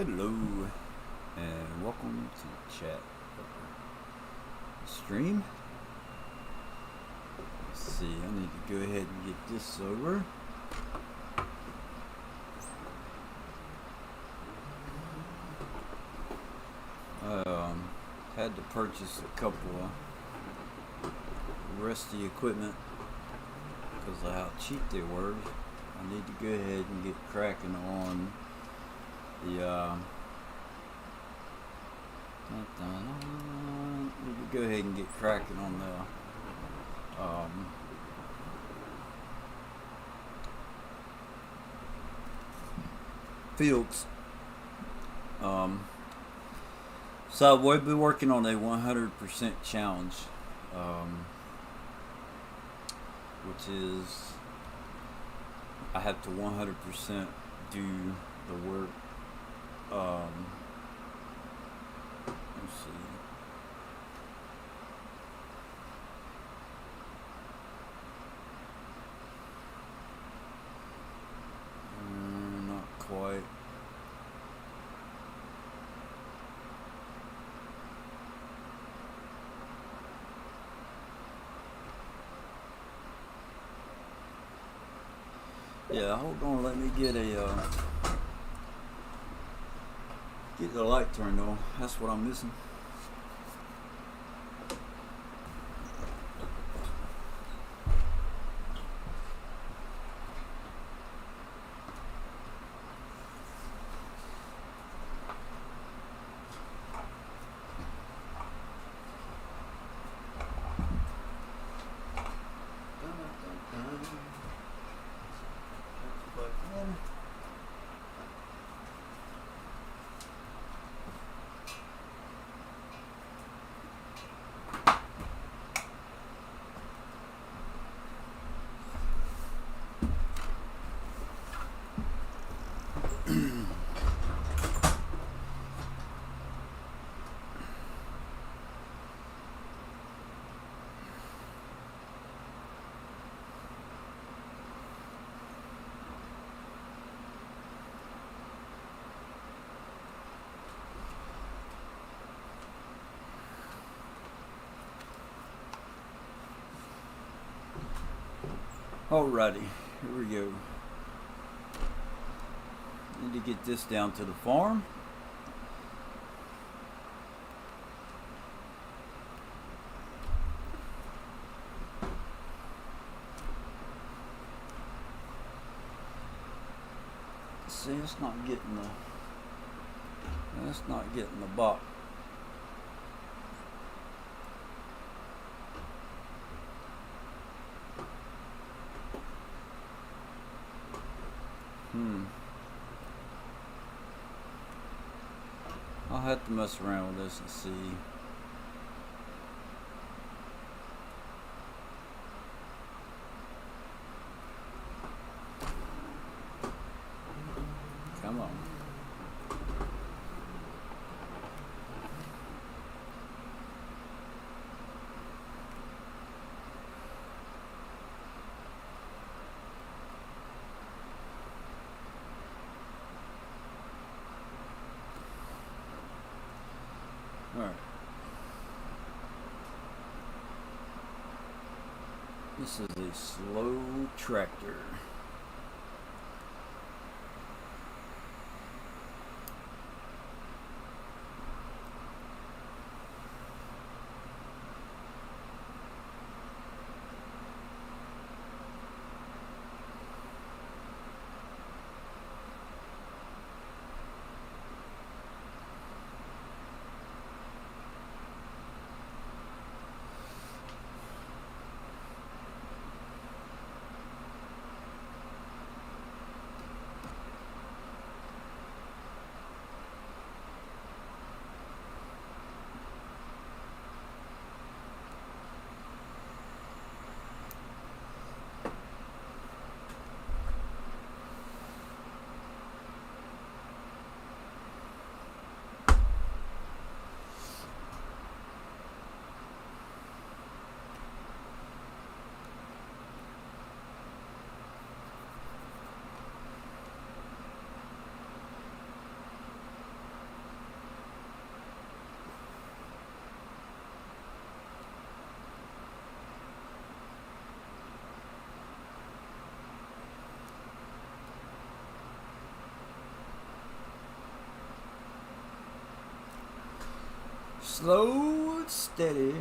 Hello, and welcome to chat stream. Let's see, I need to go ahead and get this over. Had to purchase a couple of rusty equipment because of how cheap they were. I need to go ahead and get cracking on the need to go ahead and get cracking on the fields. So we've been working on a 100% challenge, which is I have to 100% do the work. Let's see. Not quite. Yeah, hold on. Let me get the light turned on. That's what I'm missing. Alrighty, here we go. Need to get this down to the farm. See, it's not getting the box. I'll have to mess around with this and see. Come on. Alright. This is a slow tractor. Slow and steady.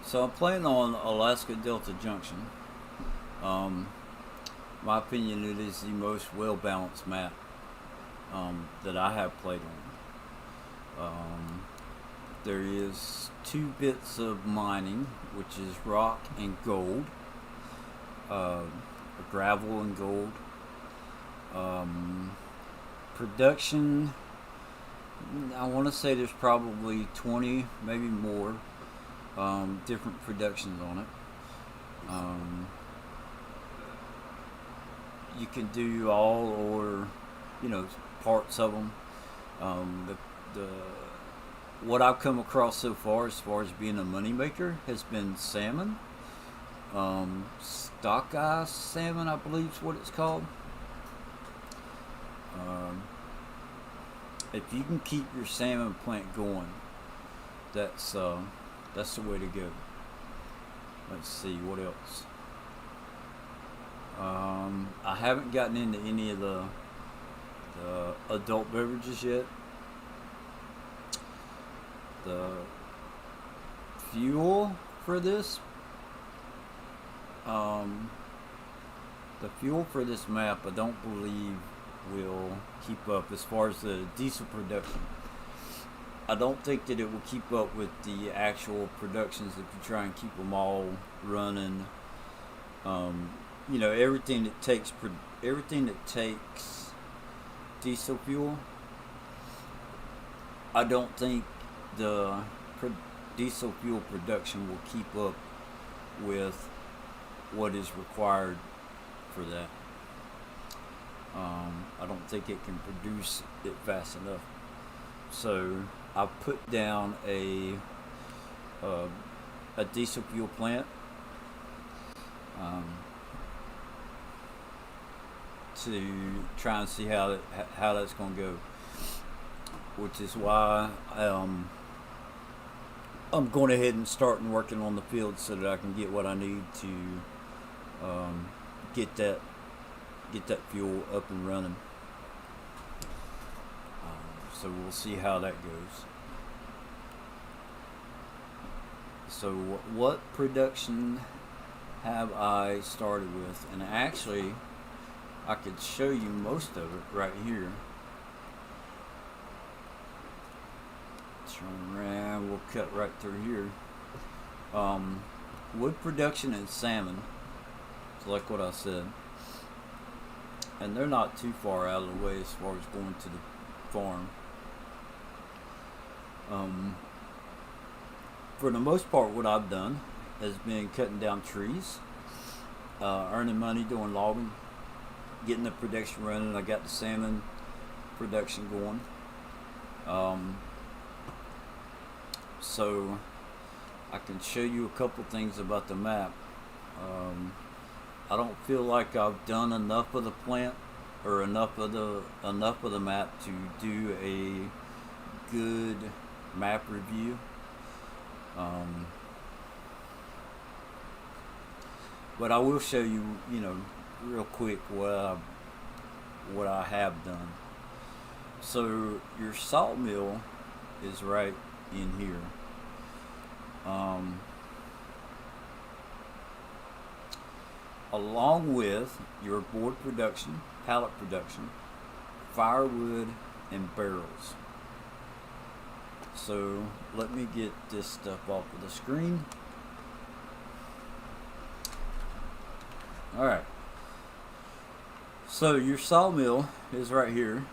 So I'm playing on Alaska Delta Junction. My opinion, it is the most well-balanced map that I have played on. There is 2 bits of mining, which is rock and gold, gravel and gold. Production, I want to say there's probably 20, maybe more, different productions on it. You can do all or, parts of them. The what I've come across so far, as being a moneymaker, has been salmon. Stockeye salmon, I believe is what it's called. If you can keep your salmon plant going, that's the way to go. Let's see what else. I haven't gotten into any of the adult beverages yet. The fuel for this map, I don't believe will keep up as far as the diesel production. I don't think that it will keep up with the actual productions if you try and keep them all running. Everything that takes diesel fuel, I don't think the diesel fuel production will keep up with what is required for that. I don't think it can produce it fast enough. So I put down a diesel fuel plant to try and see how that's going to go, which is why I'm going ahead and starting working on the field so that I can get what I need to get that fuel up and running. So we'll see how that goes. So what production have I started with? And actually, I could show you most of it right here. Turn around, we'll cut right through here. Wood production and salmon, it's like what I said. And they're not too far out of the way as far as going to the farm. For the most part, what I've done has been cutting down trees, earning money doing logging, getting the production running. I got the salmon production going. So I can show you a couple things about the map. I don't feel like I've done enough of the plant or enough of the map to do a good map review. But I will show you, real quick what I have done. So your sawmill is right in here. Along with your board production, pallet production, firewood, and barrels. So let me get this stuff off of the screen. Alright, so your sawmill is right here.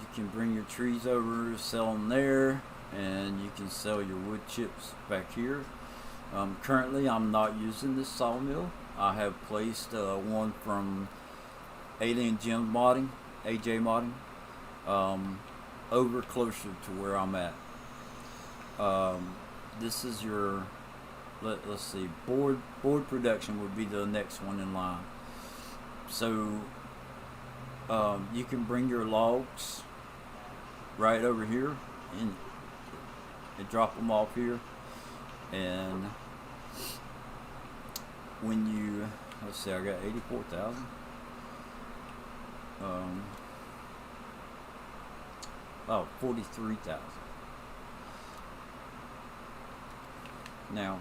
You can bring your trees over, sell them there, and you can sell your wood chips back here. Currently I'm not using this sawmill. I have placed one from Alien Jim Modding, AJ Modding, over closer to where I'm at. This is your, let's see, board production would be the next one in line. So you can bring your logs right over here and drop them off here, and when you, let's see, I got 84,000. Oh, 43,000. Now,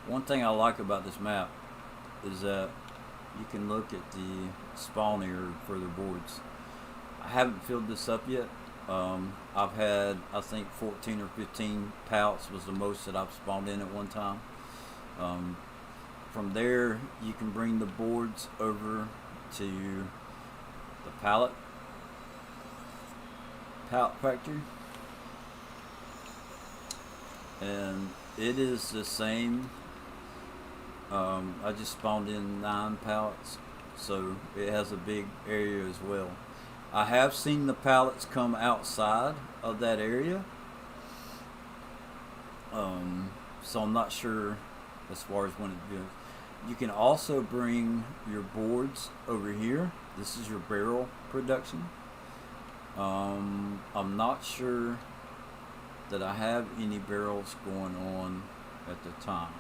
one thing I like about this map is that you can look at the spawn area for the boards. I haven't filled this up yet. I've had, I think 14 or 15 pallets was the most that I've spawned in at one time. From there, you can bring the boards over to the pallet factory, and it is the same. I just spawned in 9 pallets, so it has a big area as well. I have seen the pallets come outside of that area, so I'm not sure as far as when it goes. You can also bring your boards over here. This is your barrel production. I'm not sure that I have any barrels going on at the time.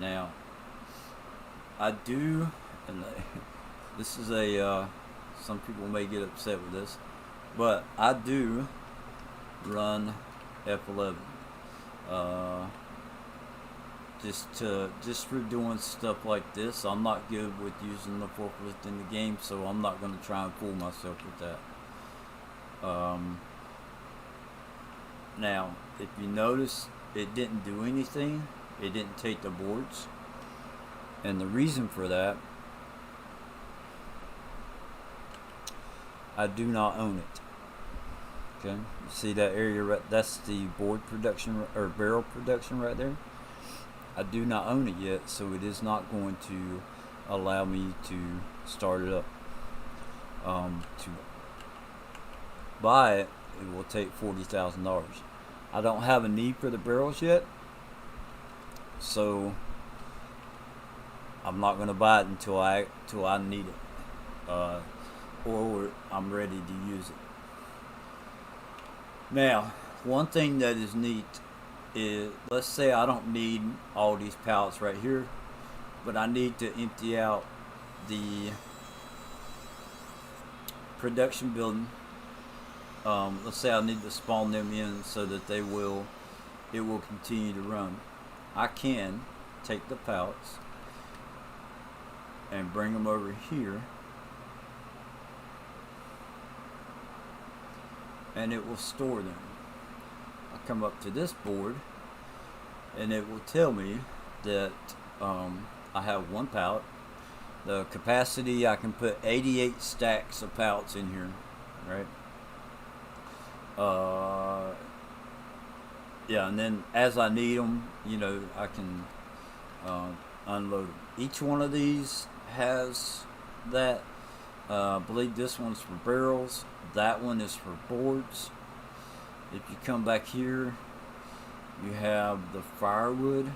Now, I do, and this is a, some people may get upset with this, but I do run F11. Just for doing stuff like this. I'm not good with using the forklift in the game, so I'm not going to try and fool myself with that. Now, if you notice, it didn't do anything. It didn't take the boards, and the reason for that, I do not own it. Okay, you see that area right? That's the board production or barrel production right there. I do not own it yet, so it is not going to allow me to start it up. To buy it, it will take $40,000. I don't have a need for the barrels yet, so I'm not going to buy it until I need it, or I'm ready to use it. Now, one thing that is neat is, let's say I don't need all these pallets right here, but I need to empty out the production building. Let's say I need to spawn them in so that it will continue to run. I can take the pallets and bring them over here, and it will store them. I come up to this board, and it will tell me that I have 1 pallet. The capacity, I can put 88 stacks of pallets in here, right? Yeah, and then as I need them, you know, I can unload them. Each one of these has that. I believe this one's for barrels. That one is for boards. If you come back here, you have the firewood.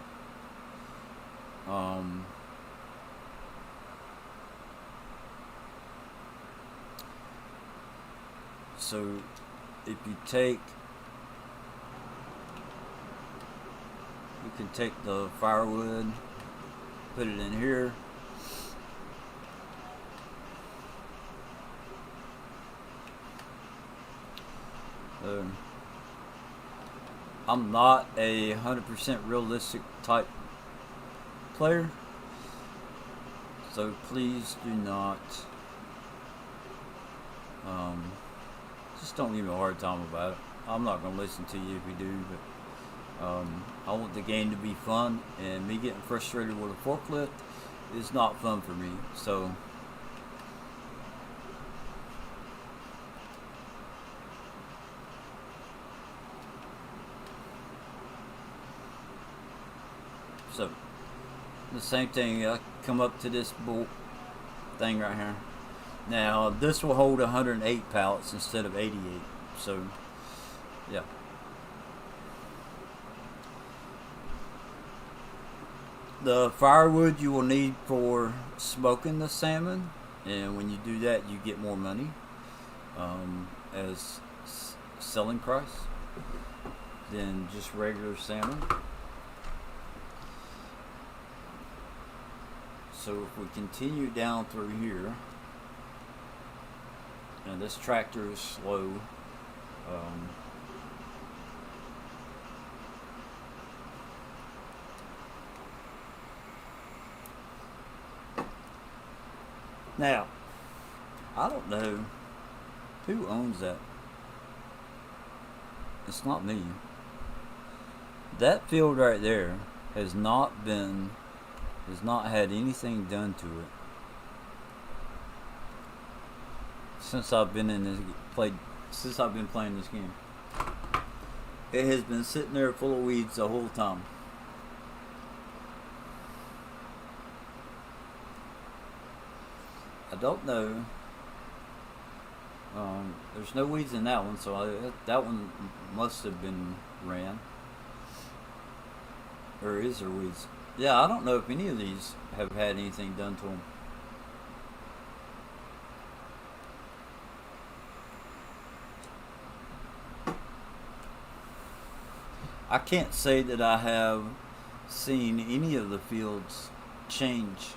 So if you can take the firewood, put it in here. I'm not a 100% realistic type player, so please do not, just don't give me a hard time about it. I'm not going to listen to you if you do, but I want the game to be fun, and me getting frustrated with a forklift is not fun for me. So the same thing, I come up to this bolt thing right here. Now this will hold 108 pallets instead of 88. So yeah. The firewood you will need for smoking the salmon, and when you do that you get more money as selling price than just regular salmon. So if we continue down through here, and this tractor is slow. Now, I don't know who owns that. It's not me. That field right there has not had anything done to it since I've been playing this game. It has been sitting there full of weeds the whole time. I don't know. There's no weeds in that one, so that one must have been ran. Or is there weeds? Yeah, I don't know if any of these have had anything done to them. I can't say that I have seen any of the fields change.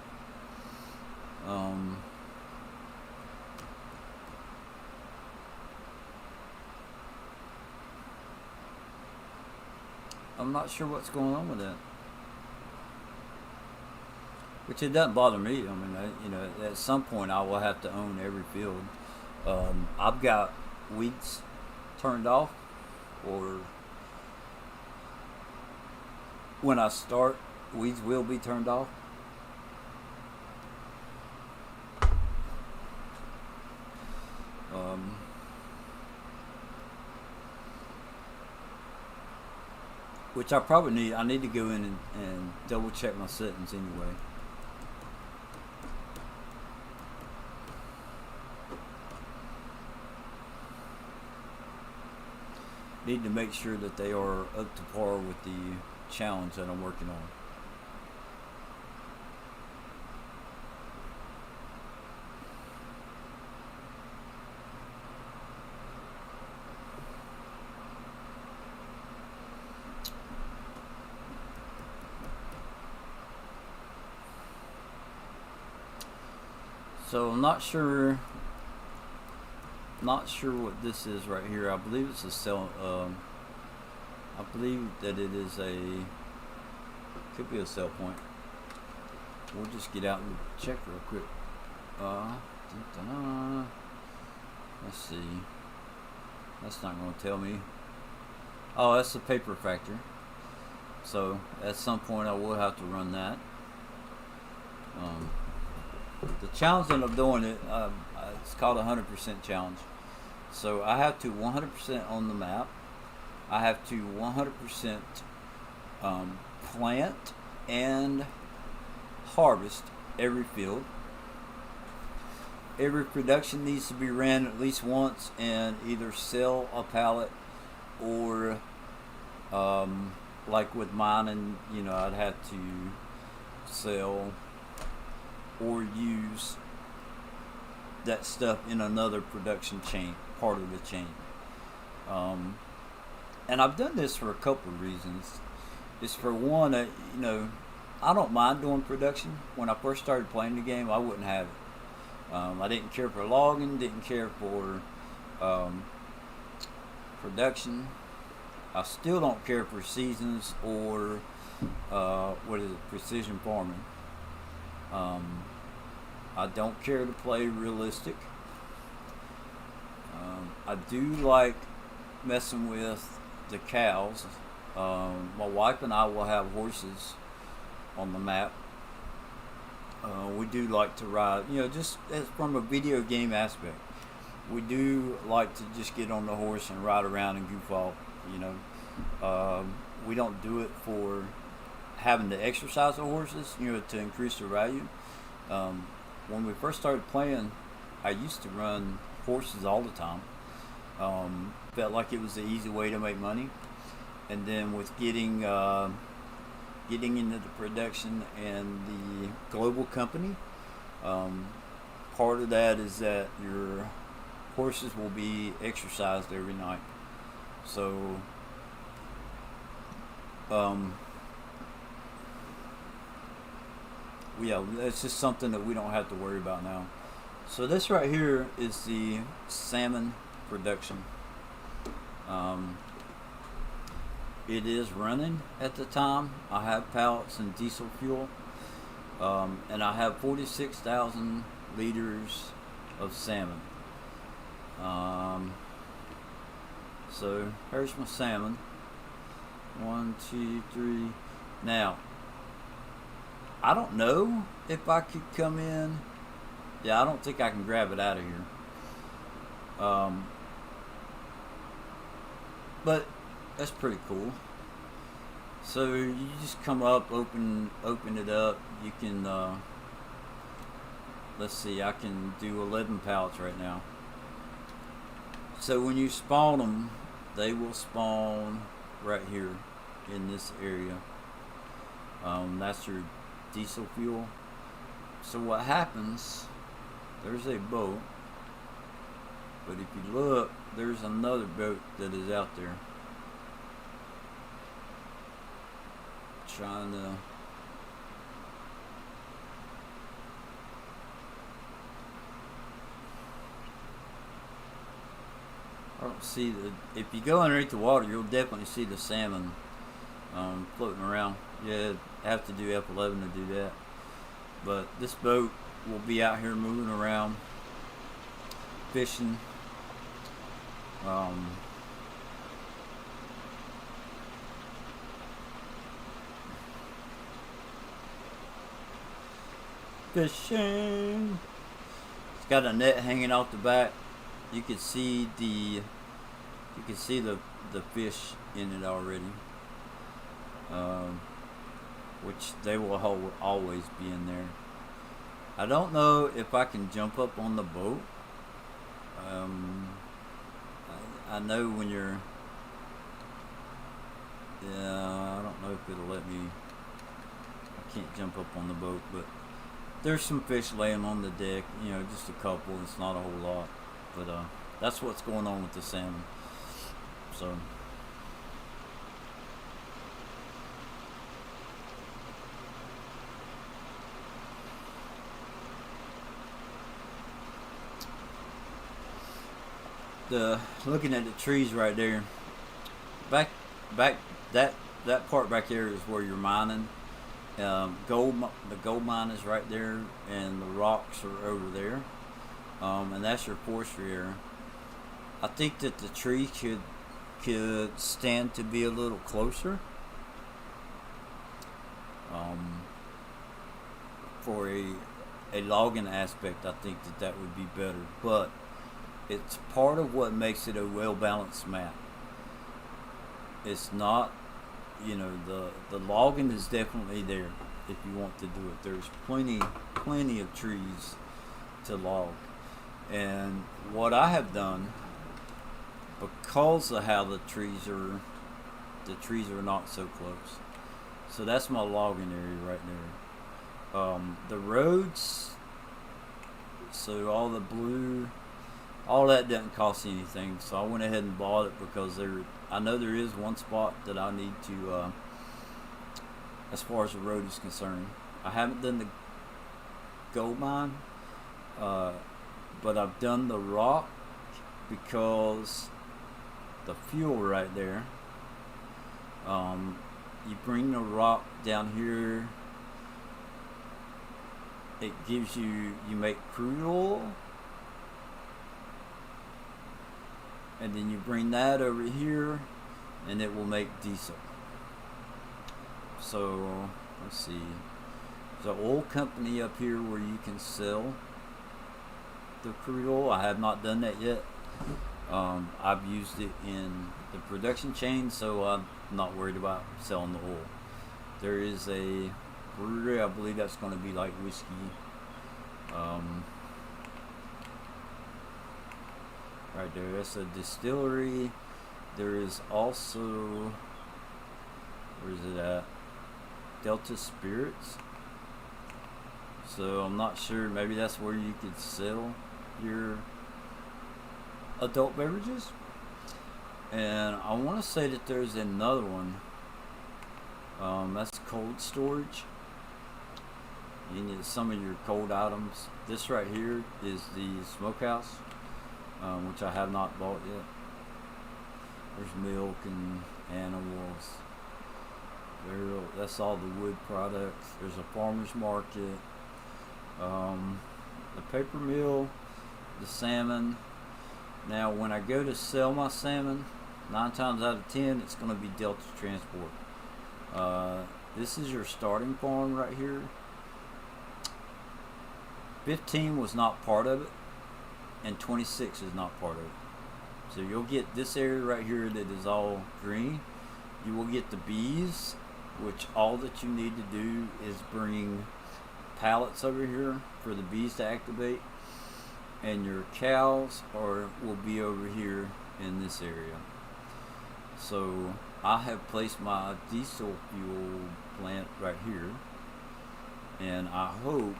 I'm not sure what's going on with that. Which it doesn't bother me. I mean, at some point I will have to own every field. I've got weeds turned off, or when I start, weeds will be turned off. Which I probably need. I need to go in and double check my settings anyway. Need to make sure that they are up to par with the challenge that I'm working on. So I'm not sure what this is right here. I believe it's a cell. I believe that it is could be a cell point. We'll just get out and check real quick. Let's see. That's not going to tell me. Oh, that's the paper factor. So at some point I will have to run that. The challenge that I'm doing it's called a 100% challenge. So I have to 100% on the map. I have to 100% plant and harvest every field. Every production needs to be ran at least once and either sell a pallet or like with mining, I'd have to sell or use that stuff in another production chain, part of the chain. And I've done this for a couple of reasons. It's for one, I don't mind doing production. When I first started playing the game, I wouldn't have it. I didn't care for logging, didn't care for production. I still don't care for seasons or precision farming. I don't care to play realistic. I do like messing with the cows. My wife and I will have horses on the map. We do like to ride, just as from a video game aspect. We do like to just get on the horse and ride around and goof off. We don't do it for having to exercise the horses, to increase their value. When we first started playing, I used to run horses all the time. Felt like it was the easy way to make money. And then with getting into the production and the global company, part of that is that your horses will be exercised every night. So yeah, it's just something that we don't have to worry about now. So this right here is the salmon production. Um, it is running at the time. I have pallets and diesel fuel, and I have 46,000 liters of salmon. Um, so here's my salmon. 1, 2, 3. Now, I don't know if I could come in. Yeah, I don't think I can grab it out of here. But that's pretty cool. So you just come up, open it up. You can, let's see, I can do 11 pallets right now. So when you spawn them, they will spawn right here in this area. That's your diesel fuel. So what happens, there's a boat, but if you look, there's another boat that is out there trying to I don't see the. If you go underneath the water, you'll definitely see the salmon floating around. Yeah, have to do F11 to do that. But this boat will be out here moving around, fishing. Fishing. It's got a net hanging off the back. You can see the fish in it already, which they will always be in there. I don't know if I can jump up on the boat. I know when you're, yeah, I don't know if it'll let me. I can't jump up on the boat, but there's some fish laying on the deck. You know, just a couple. It's not a whole lot. But that's what's going on with the salmon. So looking at the trees right there, back that part back there is where you're mining. The gold mine is right there, and the rocks are over there. And that's your forestry area. I think that the tree could stand to be a little closer. For a logging aspect, I think that would be better. But it's part of what makes it a well-balanced map. It's not, the logging is definitely there if you want to do it. There's plenty of trees to log. And what I have done, because of how the trees are not so close. So that's my logging area right there. The roads, so all the blue, all that doesn't cost anything. So I went ahead and bought it because I know there is one spot that I need to, as far as the road is concerned. I haven't done the gold mine, but I've done the rock because the fuel right there. You bring the rock down here. It gives you make crude oil, and then you bring that over here, and it will make diesel. So let's see. There's an oil company up here where you can sell the crude oil. I have not done that yet. I've used it in the production chain, so I'm not worried about selling the oil. There is a brewery, I believe that's going to be like whiskey. Right there, that's a distillery. There is also, where is it at? Delta Spirits. So I'm not sure, maybe that's where you could sell your adult beverages. And I want to say that there's another one, that's cold storage. You need some of your cold items. This right here is the smokehouse, which I have not bought yet. There's milk and animals. That's all the wood products. There's a farmer's market, the paper mill, the salmon. Now, when I go to sell my salmon, 9 times out of 10, it's going to be Delta Transport. This is your starting farm right here. 15 was not part of it, and 26 is not part of it. So you'll get this area right here that is all green. You will get the bees, which all that you need to do is bring pallets over here for the bees to activate, and your cows will be over here in this area. So I have placed my diesel fuel plant right here, and I hope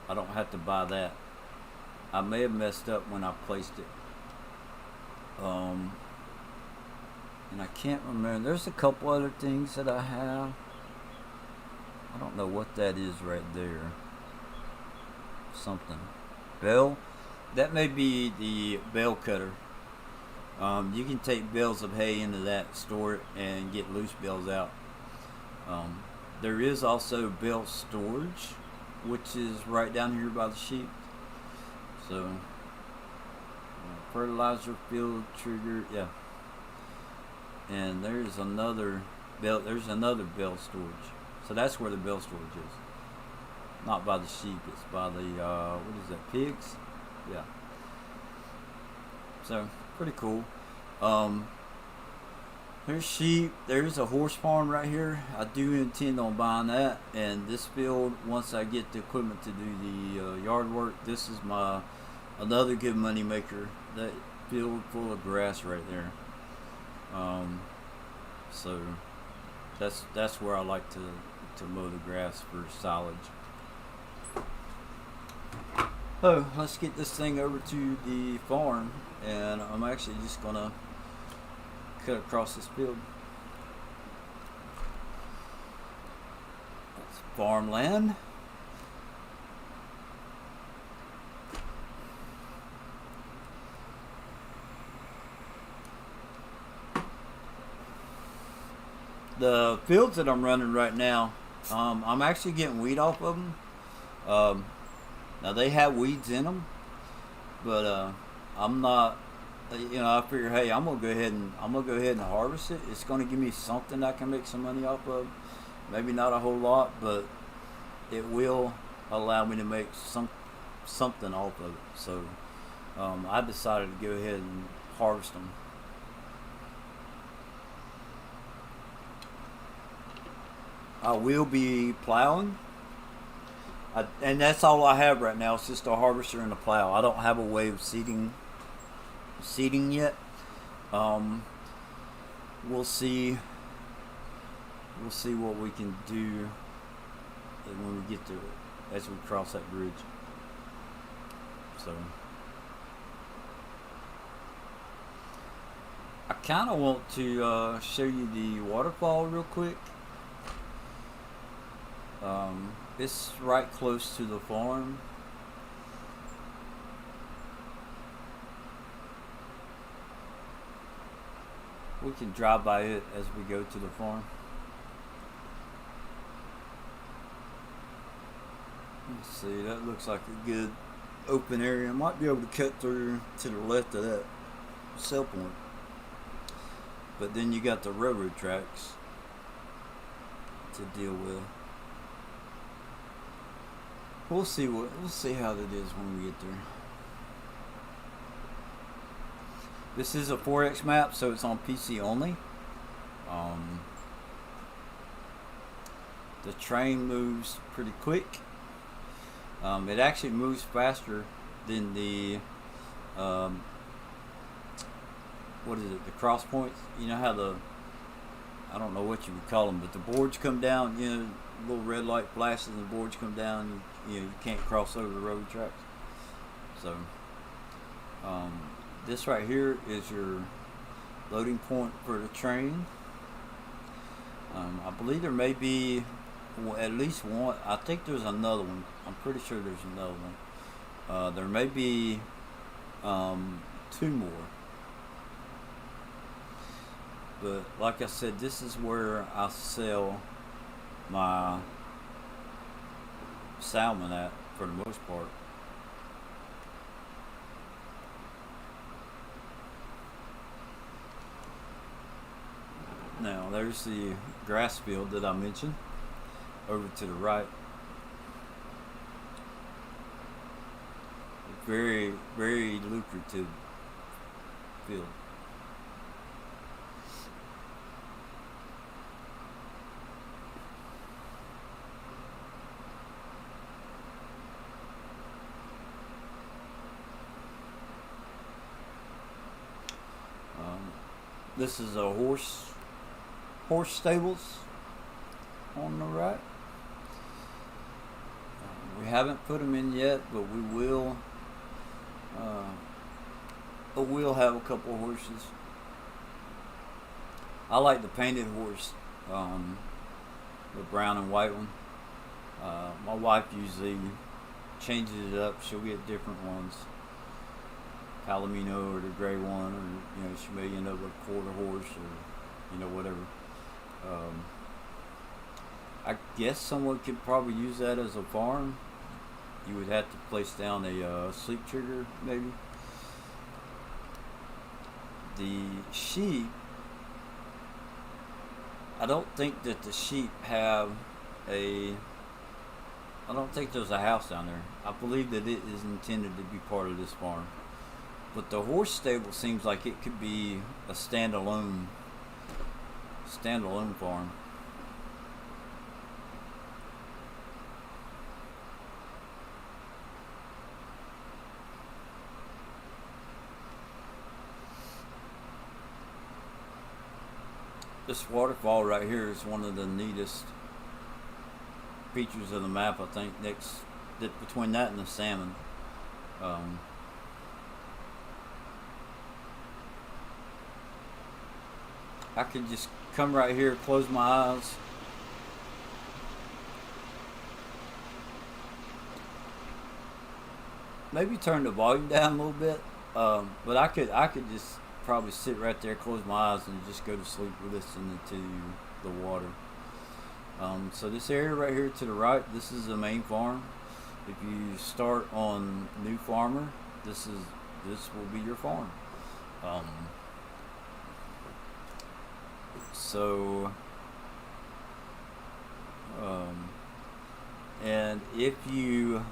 I don't have to buy that. I may have messed up when I placed it, and I can't remember. There's a couple other things that I have. I don't know what that is right there. Something. Bell? That may be the bale cutter. You can take bales of hay into that, store it, and get loose bales out. There is also bale storage, which is right down here by the sheep. So, fertilizer, field trigger, yeah. And there's another bale. There's another bale storage. So that's where the bale storage is. Not by the sheep. It's by the what is that? Pigs? Yeah. So pretty cool. There's sheep. There's a horse farm right here. I do intend on buying that. And this field, once I get the equipment to do the yard work, this is another good money maker. That field full of grass right there. So that's where I like to mow the grass for silage. Oh, let's get this thing over to the farm, and I'm actually just gonna cut across this field. That's farmland. The fields that I'm running right now, I'm actually getting weed off of them. Now they have weeds in them, but I'm not. I figure, hey, I'm gonna go ahead and harvest it. It's gonna give me something I can make some money off of. Maybe not a whole lot, but it will allow me to make something off of it. So I decided to go ahead and harvest them. I will be plowing, and that's all I have right now. It's just a harvester and a plow. I don't have a way of seeding yet. We'll see what we can do when we get to it, as we cross that bridge. So I kind of want to show you the waterfall real quick. It's right close to the farm. We can drive by it as we go to the farm. Let's see, that looks like a good open area. I might be able to cut through to the left of that cell point. But then you got the railroad tracks to deal with. We'll see how that is when we get there. This is a 4X map, so it's on PC only. The train moves pretty quick. It actually moves faster than the the cross points. You know how I don't know what you would call them, but the boards come down, little red light flashes and the boards come down, you can't cross over the road tracks. So this right here is your loading point for the train. I believe there may be at least one. I think there's another one. I'm pretty sure there's another one. There may be two more. But like I said, this is where I sell my salmon at for the most part. Now there's the grass field that I mentioned over to the right. Very, very lucrative field. This is a horse stables on the right. We haven't put them in yet, but we will. We'll have a couple of horses. I like the painted horse, the brown and white one. My wife usually changes it up. She'll get different ones. Palomino or the gray one, or she may end up with a quarter horse, or whatever. I guess someone could probably use that as a farm. You would have to place down a sleep trigger, maybe. The sheep, I don't think that the sheep have I don't think there's a house down there. I believe that it is intended to be part of this farm. But the horse stable seems like it could be a standalone farm. This waterfall right here is one of the neatest features of the map, I think, between that and the salmon. I could just come right here, close my eyes, maybe turn the volume down a little bit, but I could just probably sit right there, close my eyes, and just go to sleep listening to the water. So this area right here to the right, this is the main farm. If you start on New Farmer, this will be your farm. And if you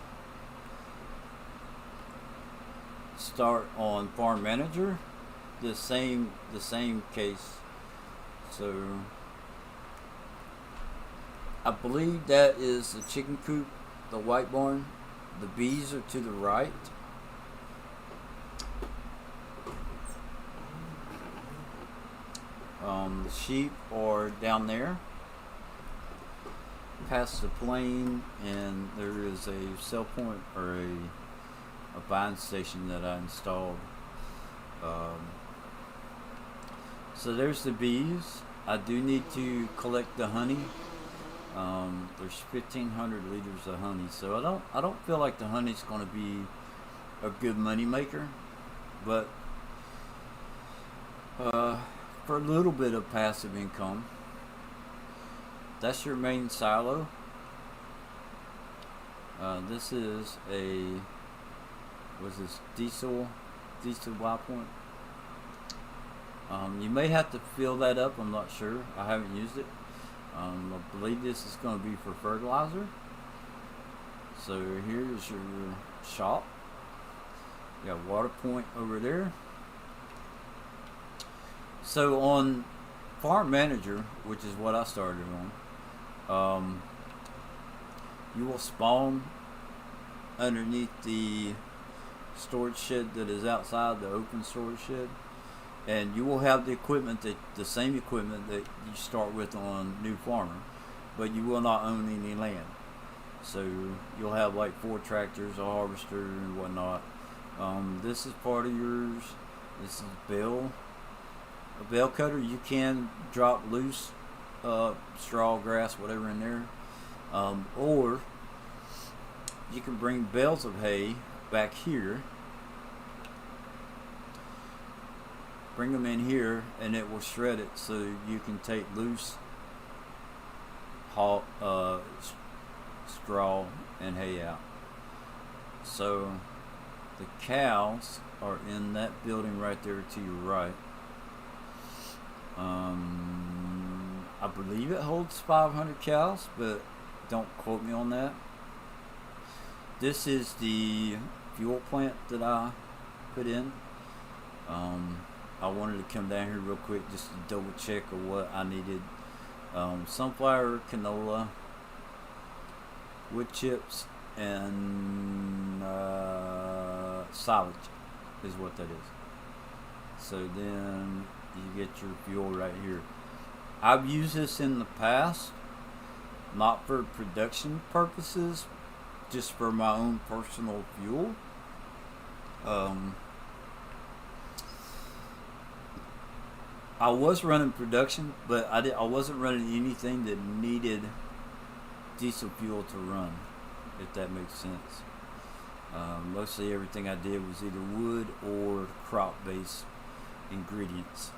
start on Farm Manager, the same case. So I believe that is the chicken coop, the white barn. The bees are to the right. The sheep are down there past the plane, and there is a cell point or a buying station that I installed. So there's the bees. I do need to collect the honey. There's 1,500 liters of honey, so I don't feel like the honey's going to be a good money maker, but for a little bit of passive income. That's your main silo. This is diesel Y point. You may have to fill that up, I'm not sure. I haven't used it. I believe this is going to be for fertilizer. So here's your shop. You got water point over there. So on Farm Manager, which is what I started on, you will spawn underneath the storage shed that is outside, the open storage shed, and you will have the same equipment that you start with on New Farmer, but you will not own any land. So you'll have like 4 tractors, a harvester, and whatnot. This is part of yours. This is a bale cutter. You can drop loose straw, grass, whatever in there. Or you can bring bales of hay back here, bring them in here, and it will shred it so you can take loose straw and hay out. So the cows are in that building right there to your right. I believe it holds 500 cows, but don't quote me on that. This is the fuel plant that I put in. I wanted to come down here real quick just to double check of what I needed. Sunflower, canola, wood chips, and silage is what that is. So then you get your fuel right here. I've used this in the past, not for production purposes, just for my own personal fuel. I was running production, but I wasn't running anything that needed diesel fuel to run, if that makes sense. Mostly everything I did was either wood or crop-based ingredients.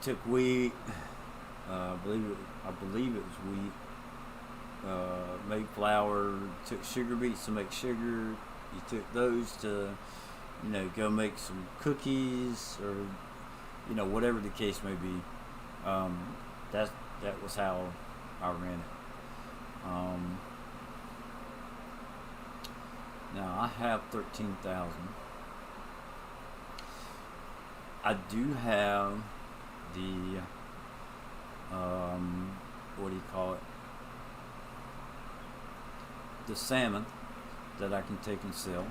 Took wheat, I believe it was wheat. Made flour. Took sugar beets to make sugar. You took those to, go make some cookies or, whatever the case may be. That was how I ran it. Now I have 13,000. I do have the what do you call it? The salmon that I can take and sell.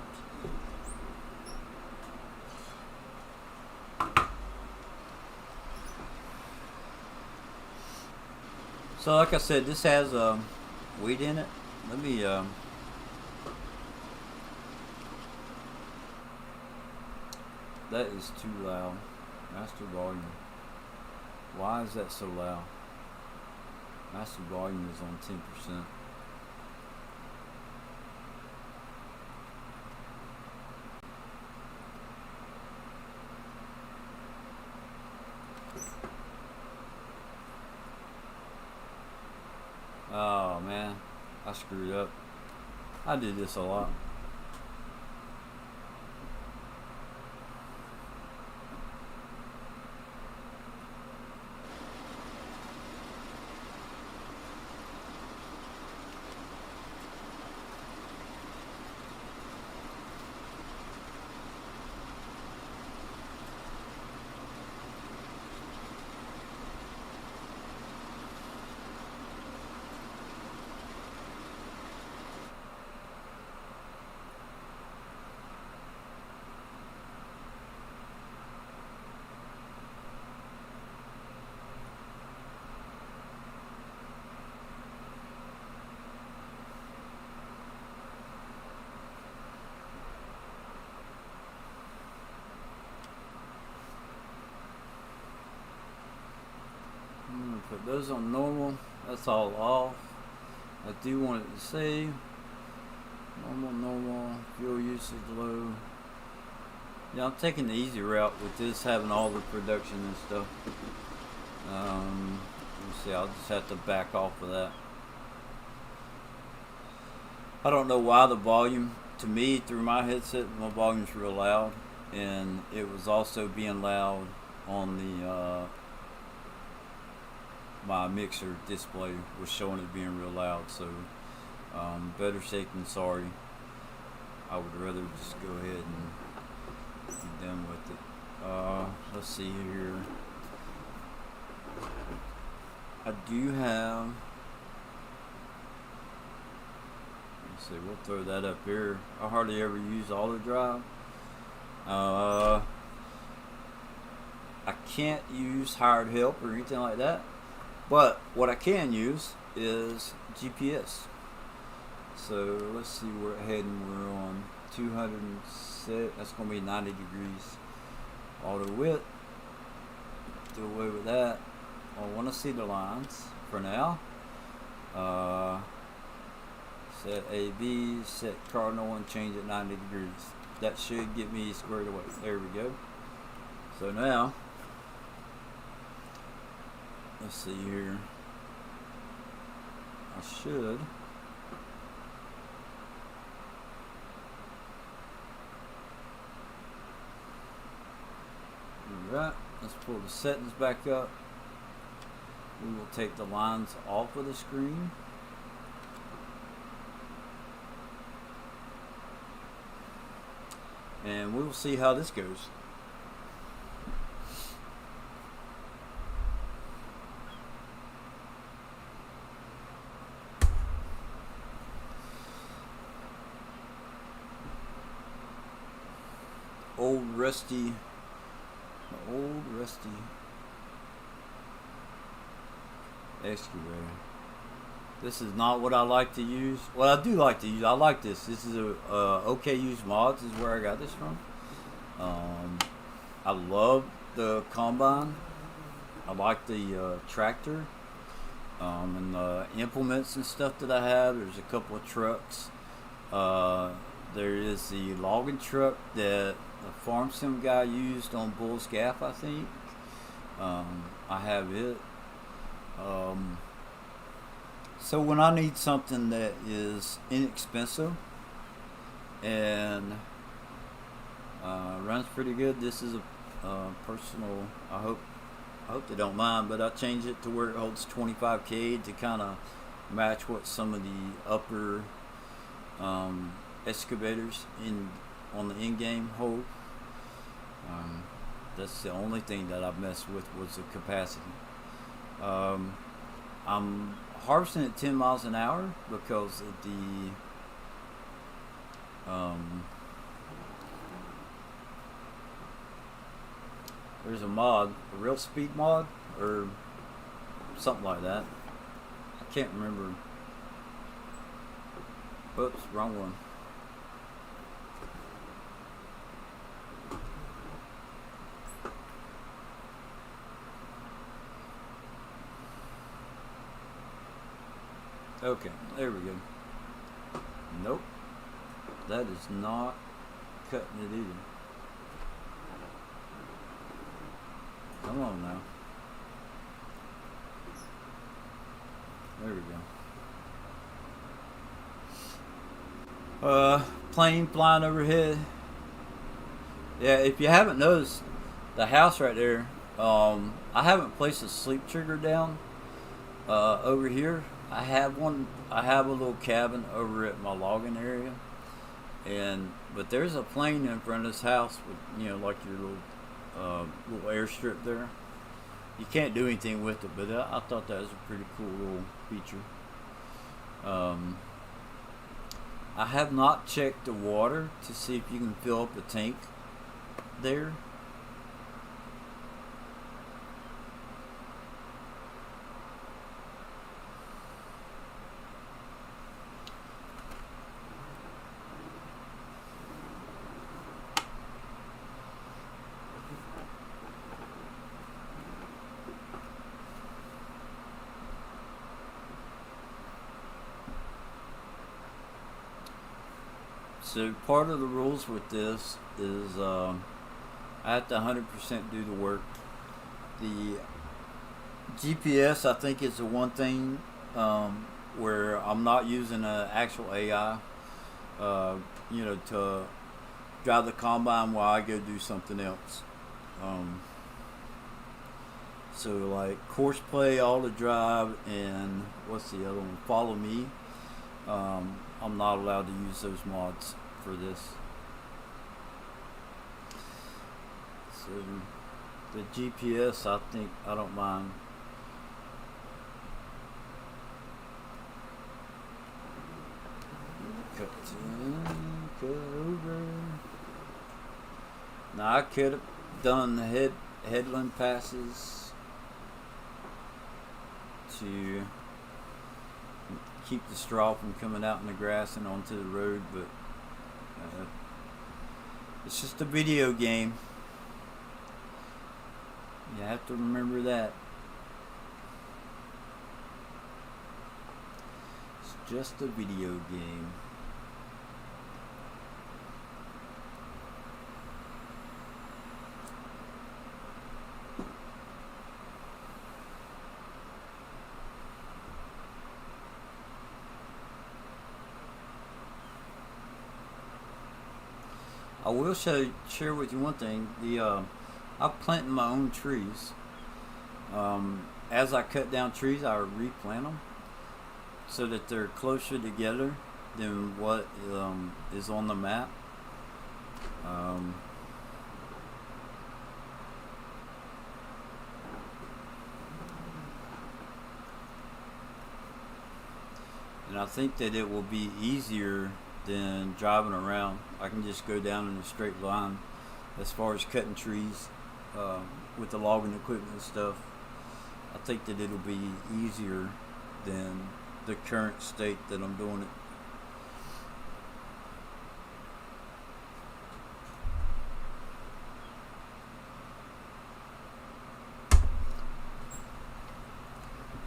So like I said, this has wheat in it. Let me that is too loud. Master volume. Why is that so loud? Master volume is on 10%. Oh man, I screwed up. I did this a lot. Put those on normal. That's all off. I do want it to say normal, fuel usage low. Yeah, I'm taking the easy route with this, having all the production and stuff. Let me see, I'll just have to back off of that. I don't know why the volume, to me, through my headset, my volume's real loud. And it was also being loud on the my mixer display was showing it being real loud, so better safe than sorry. I would rather just go ahead and be done with it. Let's see here. I do have, let's see, we'll throw that up here. I hardly ever use auto drive. I can't use hired help or anything like that. But what I can use is GPS. So let's see where heading we're on. 200, that's going to be 90 degrees. Auto width. Do away with that. I want to see the lines for now. Set AB, set cardinal, and change it 90 degrees. That should get me squared away. There we go. So now, let's see here. I should. Alright, let's pull the settings back up. We will take the lines off of the screen. And we will see how this goes. Old rusty excavator. This is not what I like to use. Well, I do like to use. I like this. This is a OK Use Mods is where I got this from. I love the combine. I like the tractor and the implements and stuff that I have. There's a couple of trucks. There is the logging truck that the farm sim guy used on Bull's Gap, I think. I have it. So when I need something that is inexpensive and runs pretty good, this is a personal. I hope they don't mind, but I changed it to where it holds 25K to kind of match what some of the upper excavators on the in-game hold. That's the only thing that I've messed with was the capacity. I'm harvesting at 10 miles an hour because of the there's a mod, a real speed mod or something like that. I can't remember. Oops, wrong one. Okay, there we go. Nope. That is not cutting it either. Come on now. There we go. Plane flying overhead. Yeah, if you haven't noticed, the house right there, I haven't placed a sleep trigger down over here. I have a little cabin over at my logging area, but there's a plane in front of this house with, like your little airstrip there. You can't do anything with it, but I thought that was a pretty cool little feature. I have not checked the water to see if you can fill up the tank there. So part of the rules with this is I have to 100% do the work. The GPS, I think, is the one thing where I'm not using an actual AI, to drive the combine while I go do something else. So like course play, all the drive, and what's the other one? Follow me. I'm not allowed to use those mods for this. So the GPS, I think I don't mind. Cut over. Now I could have done the headland passes to keep the straw from coming out in the grass and onto the road, but it's just a video game. You have to remember that. just a video game. I will share with you one thing. I'm planting my own trees. As I cut down trees, I replant them so that they're closer together than what is on the map. And I think that it will be easier than driving around. I can just go down in a straight line as far as cutting trees with the logging equipment and stuff. I think that it'll be easier than the current state that I'm doing it.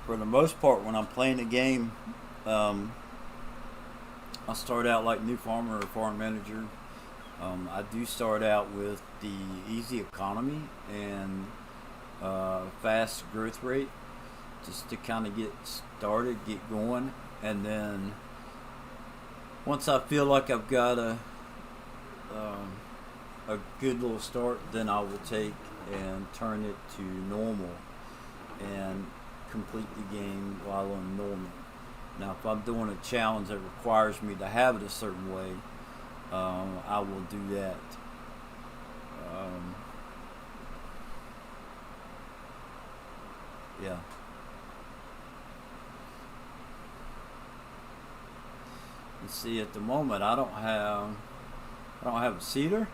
For the most part, when I'm playing a game, I start out like new farmer or farm manager. I do start out with the easy economy and fast growth rate, just to kind of get started, get going, and then once I feel like I've got a good little start, then I will take and turn it to normal and complete the game while on normal. Now, if I'm doing a challenge that requires me to have it a certain way, I will do that. Yeah. You see, at the moment, I don't have a seeder,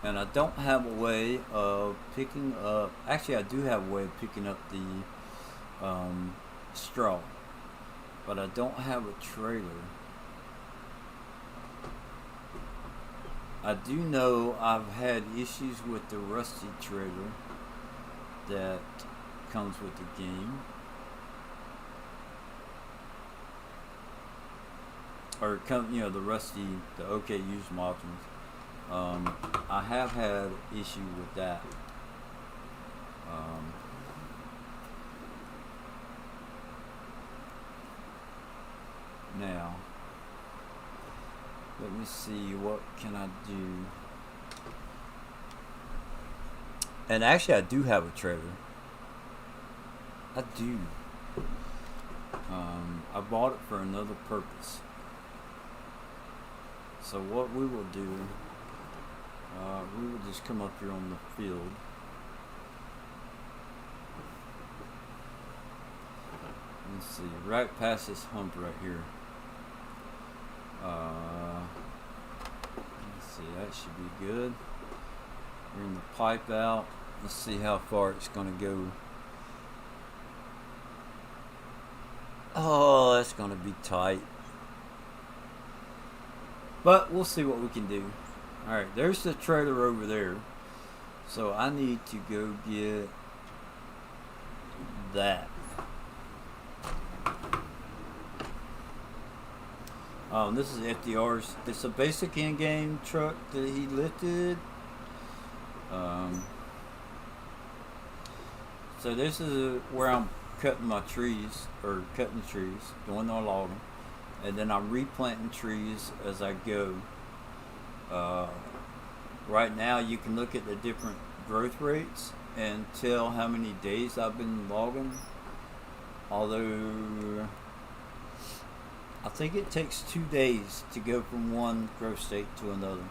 and I don't have a way of picking up. Actually, I do have a way of picking up the straw, but I don't have a trailer. I do know I've had issues with the rusty trailer that comes with the game, or the rusty, the OK used modules. I have had issue with that. Now, let me see, what can I do? And actually, I do have a trailer. I do. I bought it for another purpose. So what we will do, we will just come up here on the field. Let's see, right past this hump right here. Let's see, that should be good. Bring the pipe out. Let's see how far it's going to go. Oh, that's going to be tight. But we'll see what we can do. Alright, there's the trailer over there. So I need to go get that. This is FDR's. It's a basic in-game truck that he lifted. So this is where I'm cutting my trees, or cutting the trees, doing no logging, and then I'm replanting trees as I go. Right now you can look at the different growth rates and tell how many days I've been logging, although I think it takes 2 days to go from one growth state to another.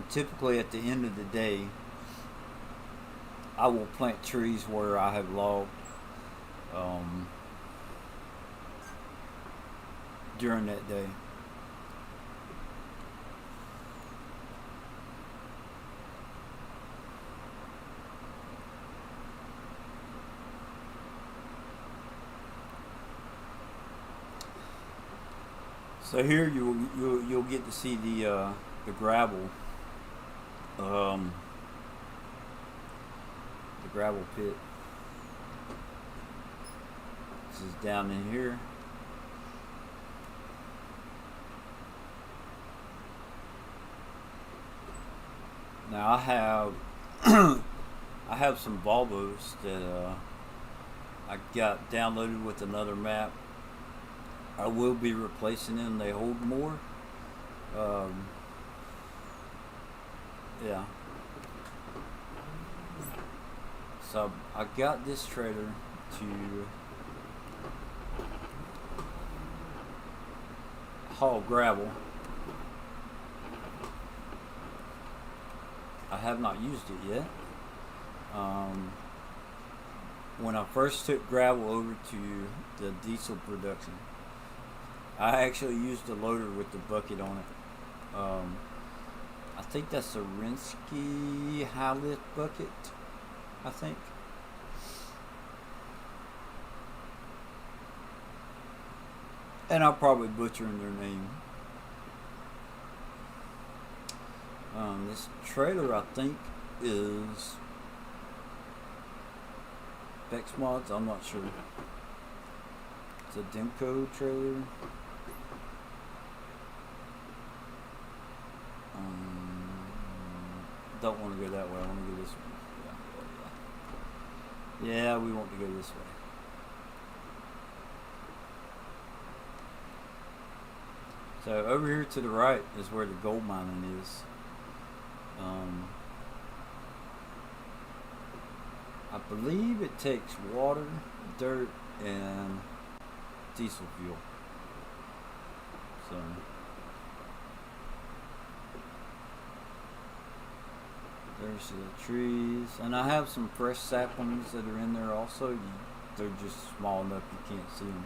Typically at the end of the day, I will plant trees where I have logged during that day. So here you'll get to see the gravel, the gravel pit. is down in here. Now I have I have some Volvos that I got downloaded with another map. I will be replacing them. They hold more. Yeah. So I got this trailer to haul gravel. I have not used it yet. When I first took gravel over to the diesel production, I actually used the loader with the bucket on it. I think that's a Rinsky high lift bucket, I think. And I'm probably butchering their name. This trailer, I think, is Bex Mods. I'm not sure. It's a Demco trailer. Don't want to go that way. I want to go this way. Yeah, we want to go this way. So over here to the right is where the gold mining is. I believe it takes water, dirt, and diesel fuel. So there's the trees, and I have some fresh saplings that are in there also. They're just small enough you can't see them.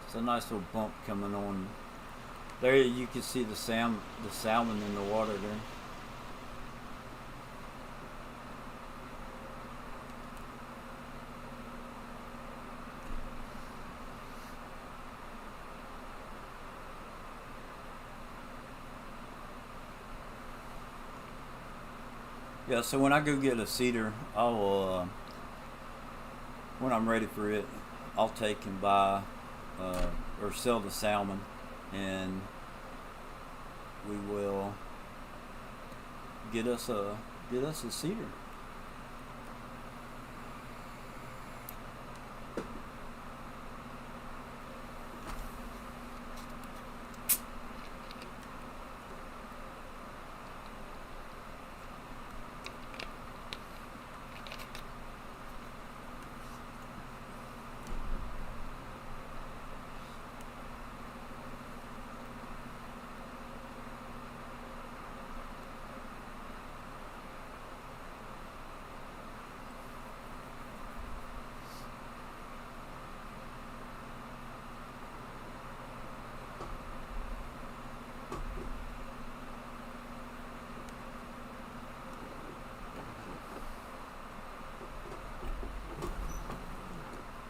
It's a nice little bump coming on. There you can see the salmon in the water there. Yeah, so when I go get a cedar, I'll when I'm ready for it, I'll take and buy or sell the salmon, and we will get us a cedar.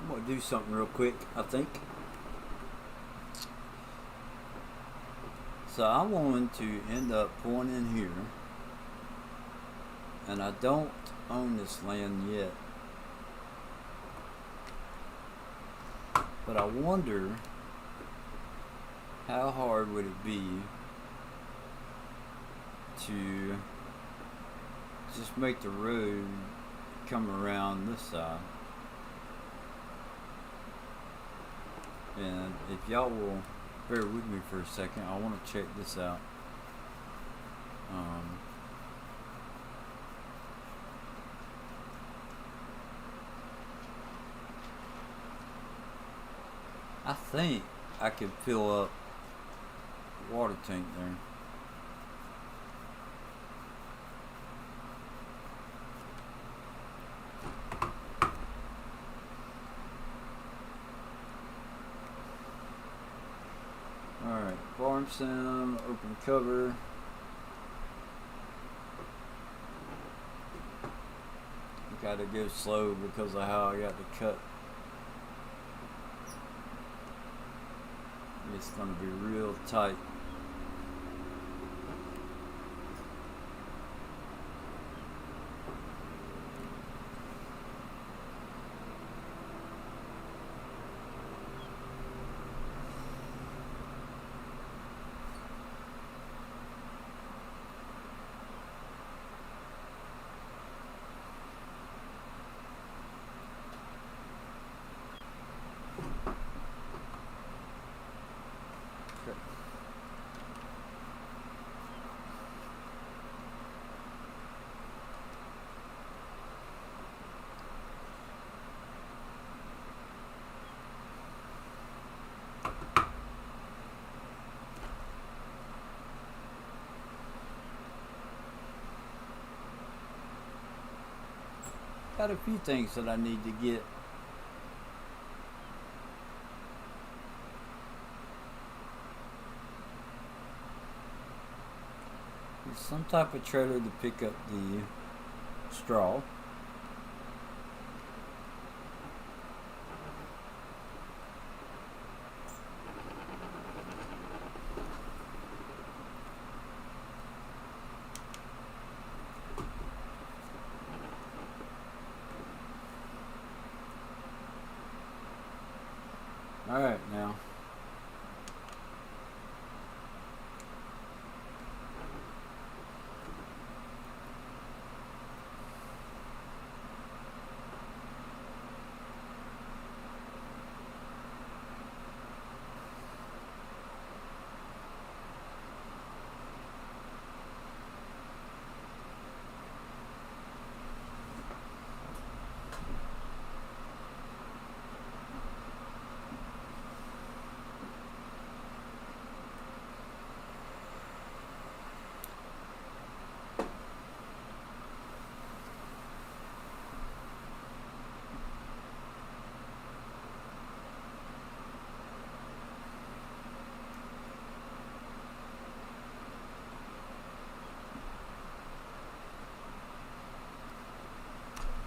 I'm gonna do something real quick, I think. So I wanted to end up pulling in here, and I don't own this land yet, but I wonder how hard would it be to just make the road come around this side. And if y'all will bear with me for a second, I want to check this out. I think I could fill up the water tank there. Alright, farm sim, open cover. Gotta go slow because of how I got the cut. It's gonna be real tight. got a few things that I need to get. Some type of trailer to pick up the straw. Alright, now.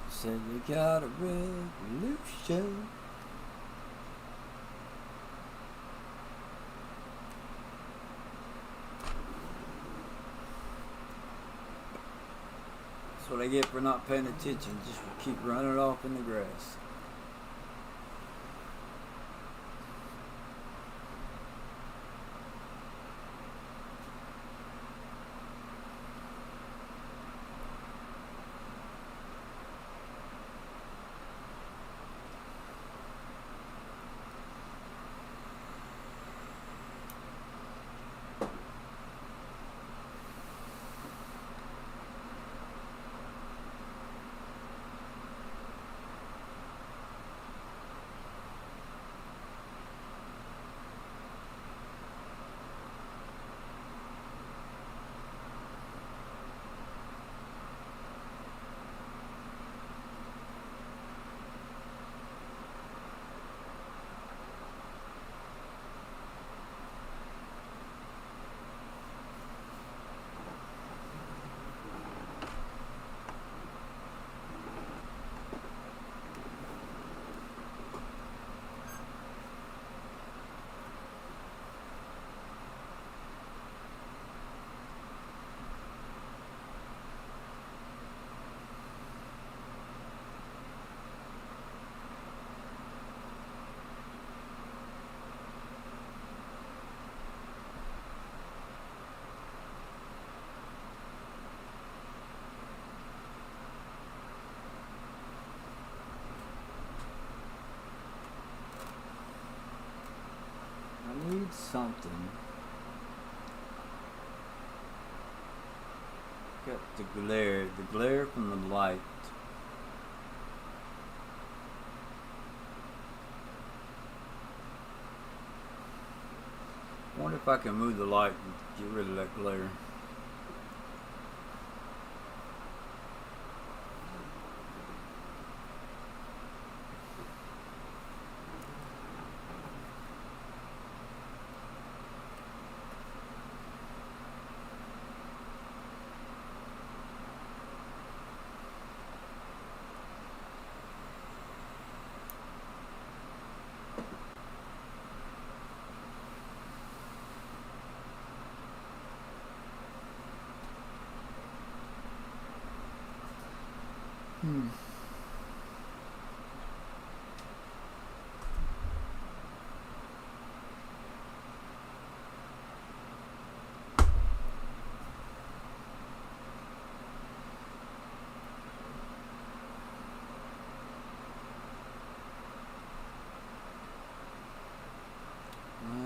Said you got a revolution. That's what I get for not paying attention. Just keep running off in the grass. I need something. Got the glare from the light. I wonder if I can move the light and get rid of that glare.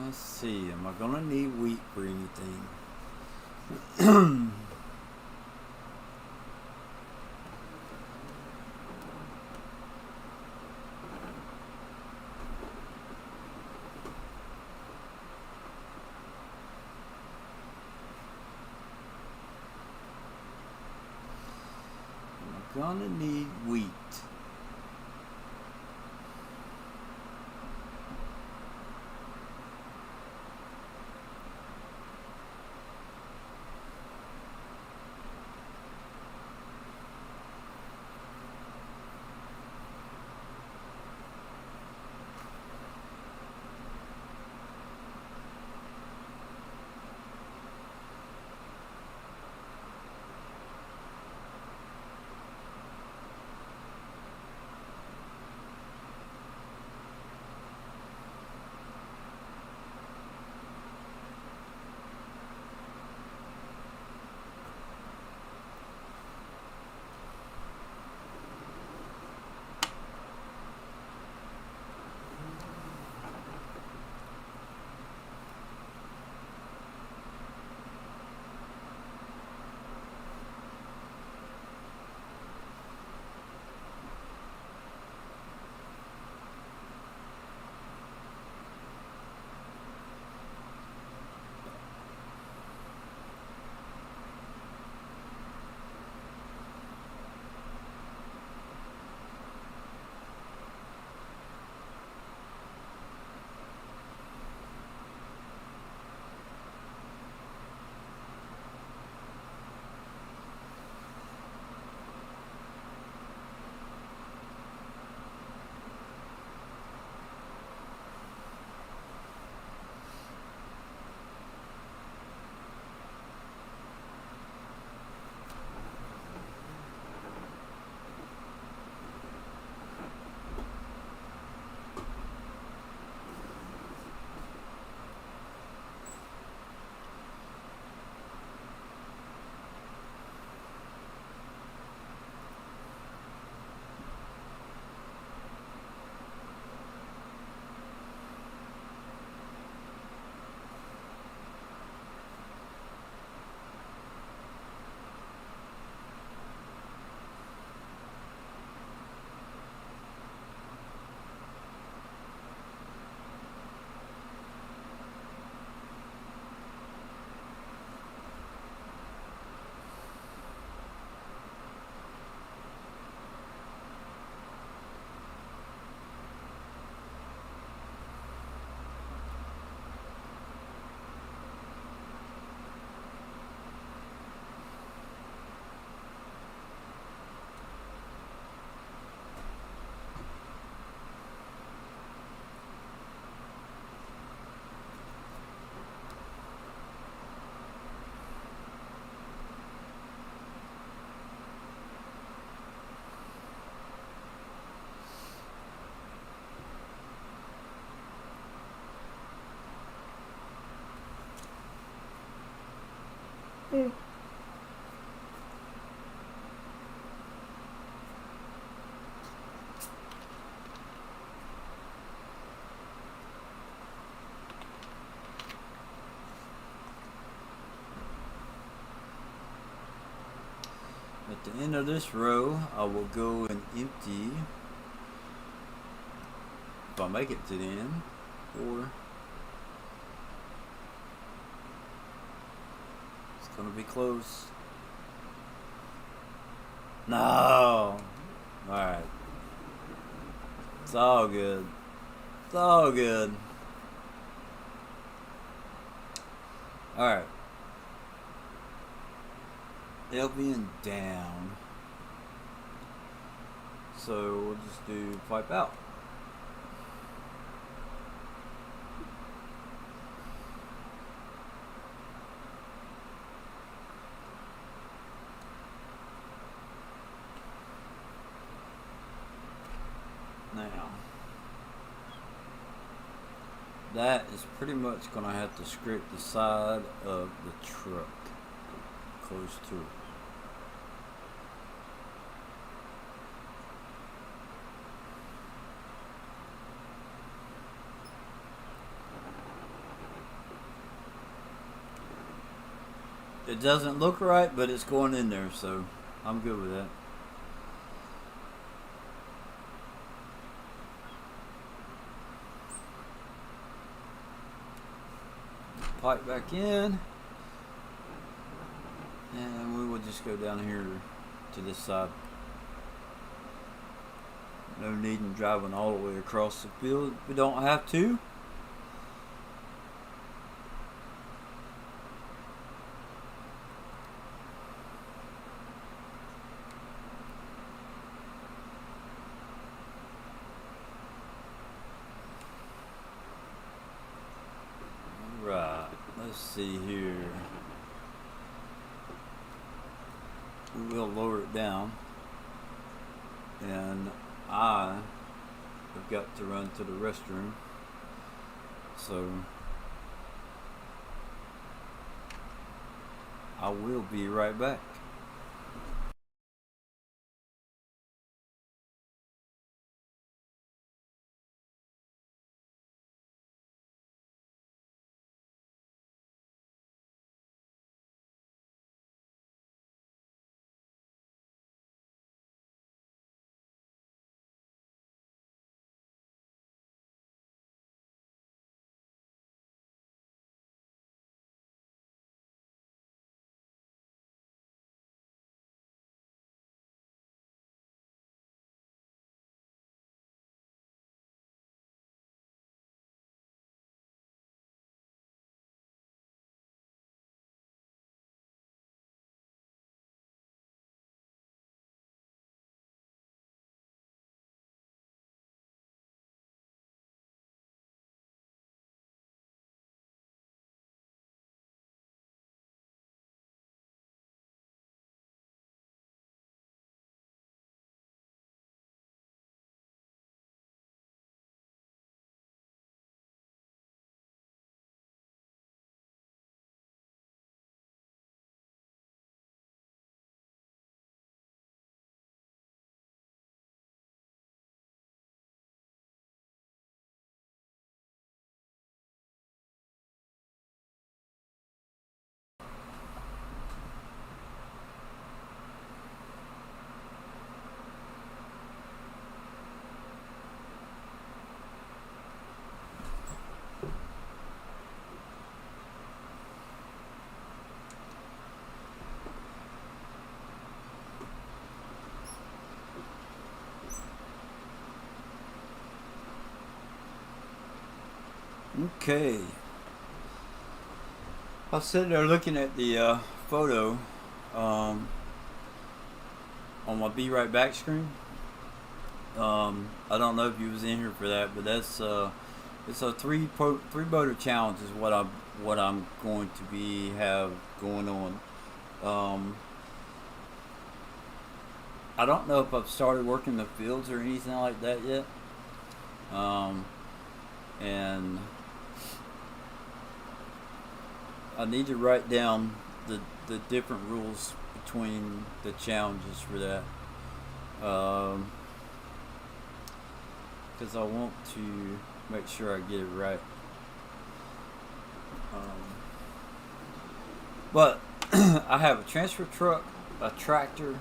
Let's see, am I gonna need wheat for anything? gonna need wheat. Mm. At the end of this row, I will go and empty, if I make it to the end, or it's gonna be close. No! Alright. It's all good. It's all good. Alright. LV down. So we'll just do pipe out. Now, that is pretty much going to have to scrape the side of the truck close to it. It doesn't look right, but it's going in there, so I'm good with that. Pipe back in, and we will just go down here to this side. No need in driving all the way across the field if we don't have to. Right, let's see here. We will lower it down, and I have got to run to the restroom, so I will be right back. Okay. I was sitting there looking at the photo um, on my Be Right Back screen. I don't know if you was in here for that, but that's it's a three motor challenge is what I'm going to be have going on. Um, I don't know if I've started working the fields or anything like that yet. Um, and I need to write down the different rules between the challenges for that. Because I want to make sure I get it right. But I have a transfer truck, a tractor,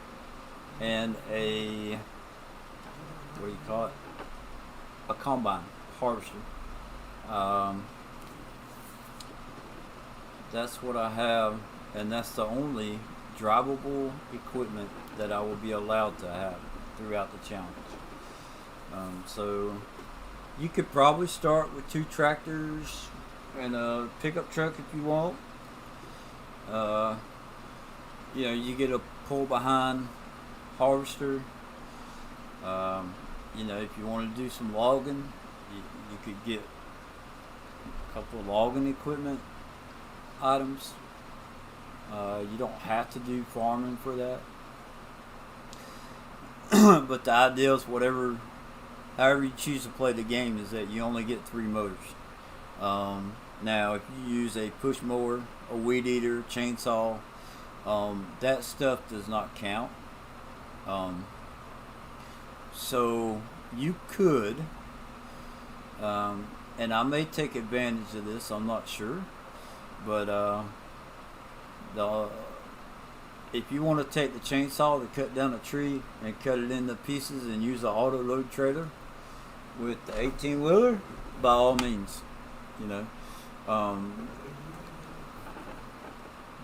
and a what do you call it? A combine harvester. Um, that's what I have, and that's the only drivable equipment that I will be allowed to have throughout the challenge. So you could probably start with 2 tractors and a pickup truck if you want. Uh, you get a pull behind harvester. If you want to do some logging, you could get a couple of logging equipment items. You don't have to do farming for that. But the idea is however you choose to play the game is that you only get 3 motors. Now, if you use a push mower, a weed eater, chainsaw, that stuff does not count. So you could, and I may take advantage of this, I'm not sure, but if you want to take the chainsaw to cut down a tree and cut it into pieces and use an auto load trailer with the 18 wheeler, by all means,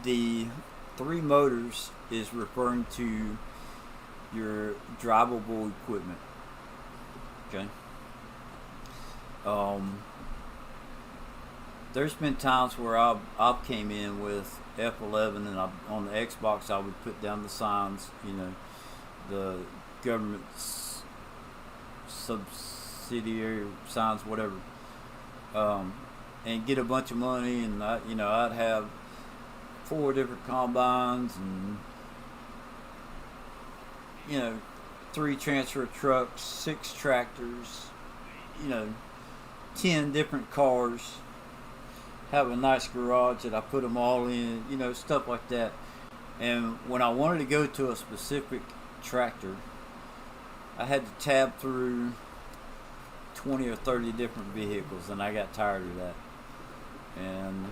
the 3 motors is referring to your drivable equipment. Okay. Um, there's been times where I've came in with F11, and on the Xbox I would put down the signs, the government subsidiary signs, whatever, and get a bunch of money, and I'd have 4 different combines, and 3 transfer trucks, 6 tractors, you know 10 different cars, have a nice garage that I put them all in, stuff like that. And when I wanted to go to a specific tractor, I had to tab through 20 or 30 different vehicles, and I got tired of that. And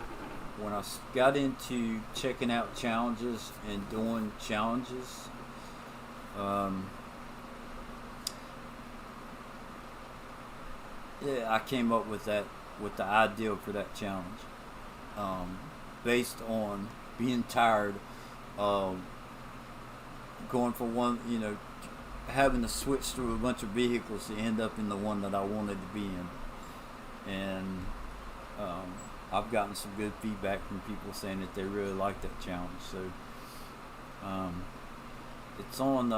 when I got into checking out challenges and doing challenges, I came up with the ideal for that challenge, based on being tired of going for one, having to switch through a bunch of vehicles to end up in the one that I wanted to be in. And I've gotten some good feedback from people saying that they really like that challenge. So it's on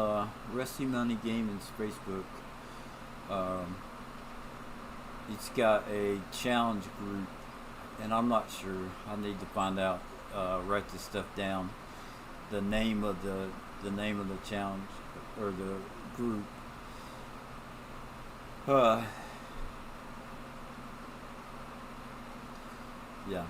Rusty Money Gaming's Facebook. It's got a challenge group, and I'm not sure. I need to find out. Write this stuff down. The name of the challenge or the group. Yeah.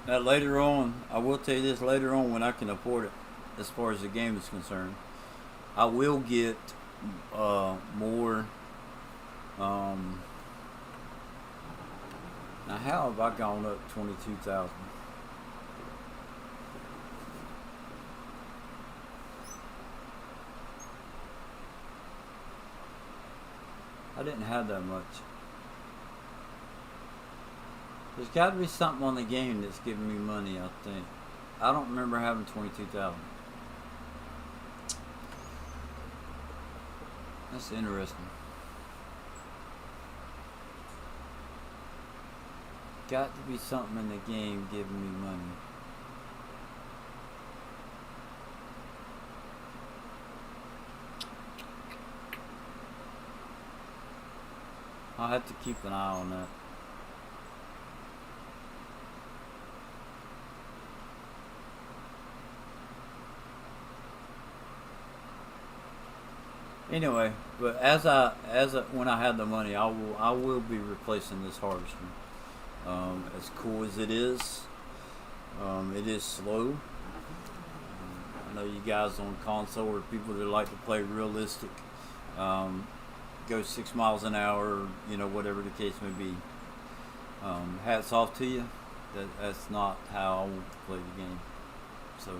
Now later on, I will tell you this, later on when I can afford it, as far as the game is concerned, I will get more. Now how have I gone up 22,000? I didn't have that much. There's got to be something on the game that's giving me money, I think. I don't remember having 22,000. That's interesting. Got to be something in the game giving me money. I'll have to keep an eye on that. Anyway, but when I have the money, I will be replacing this harvester. As cool as it is slow. I know you guys on console or people that like to play realistic, go 6 miles an hour, whatever the case may be. Hats off to you. That's not how I want to play the game. So.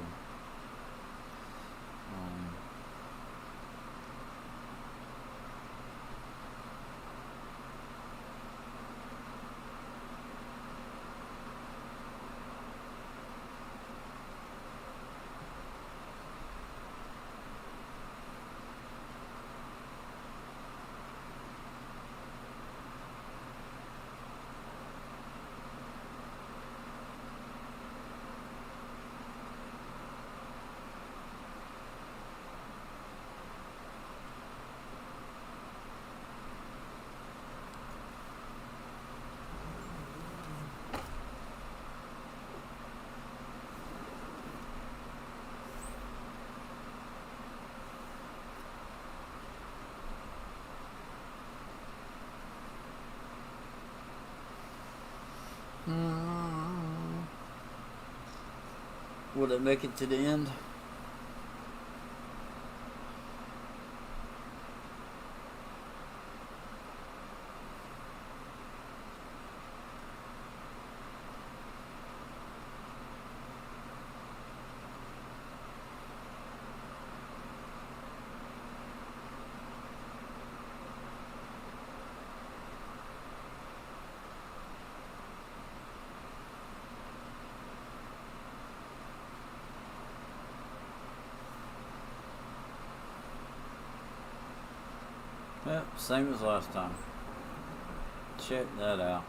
Will it make it to the end? Yep, same as last time. Check that out.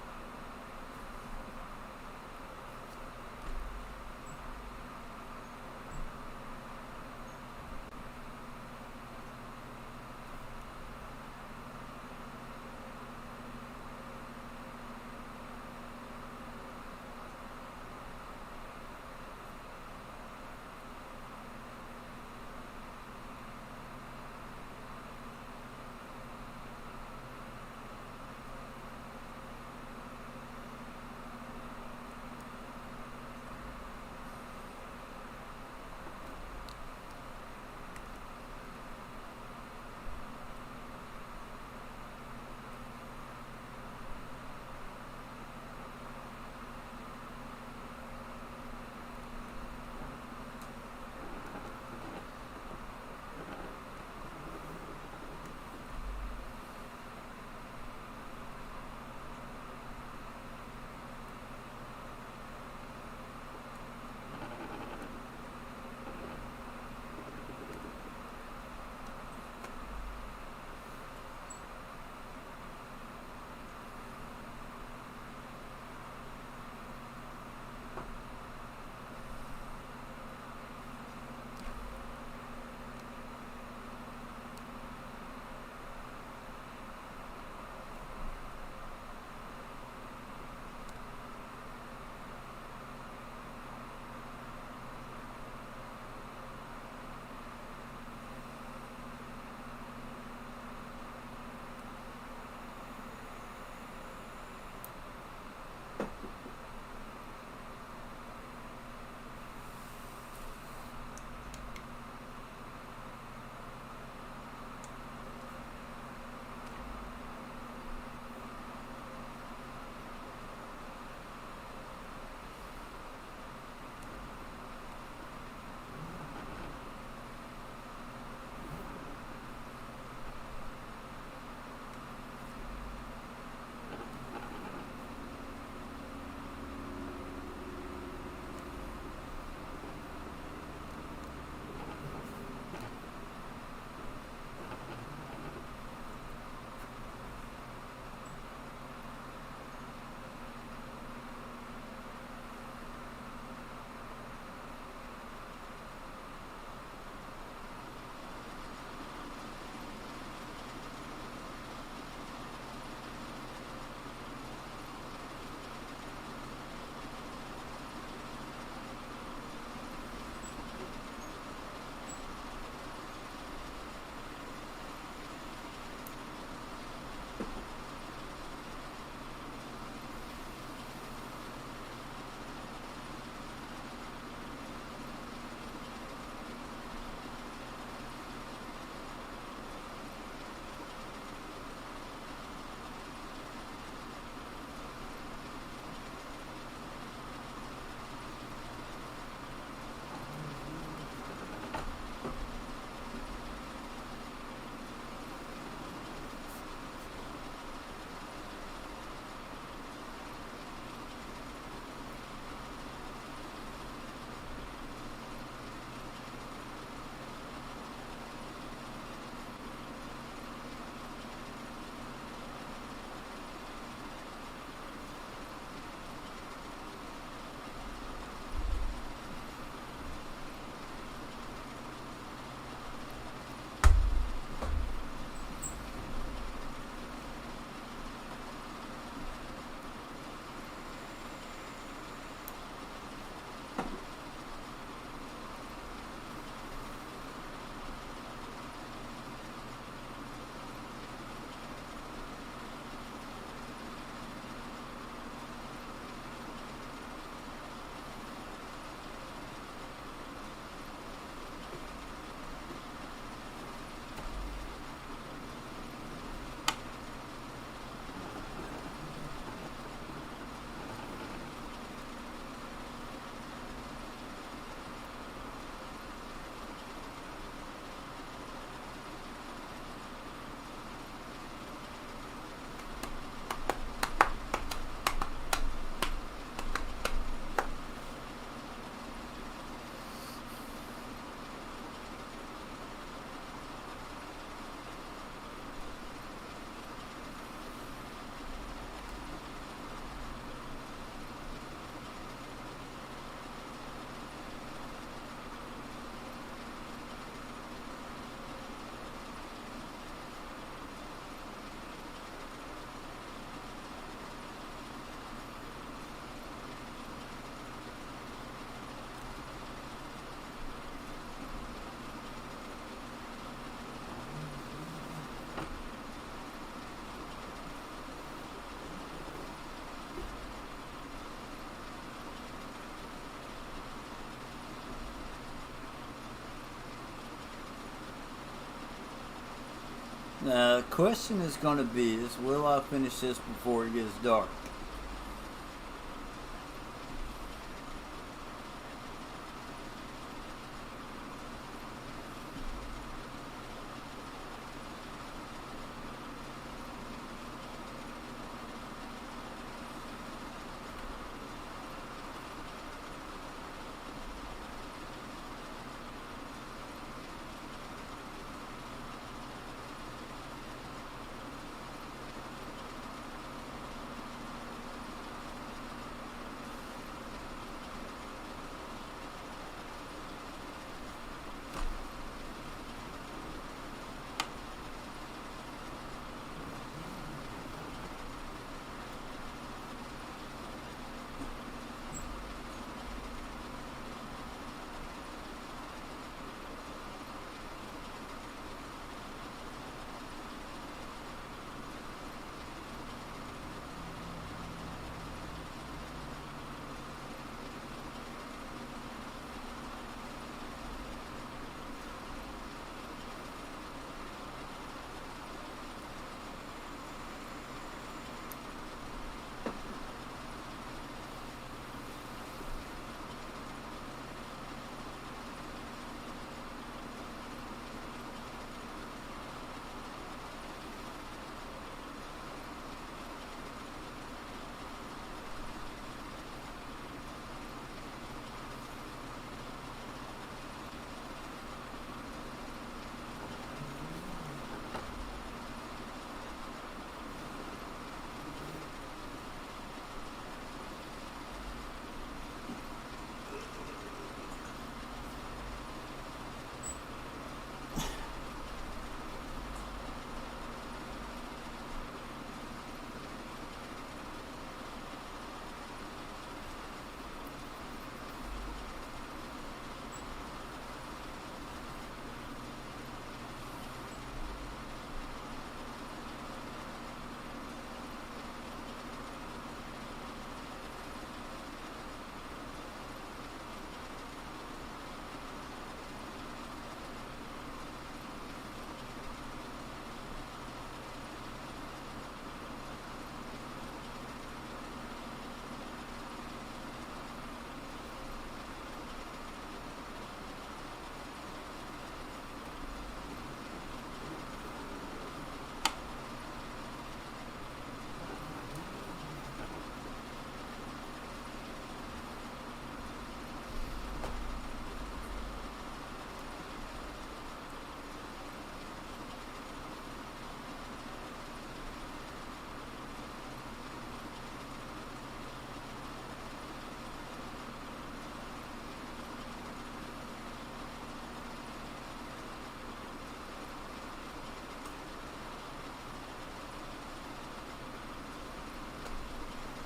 Now, the question is going to be is, will I finish this before it gets dark?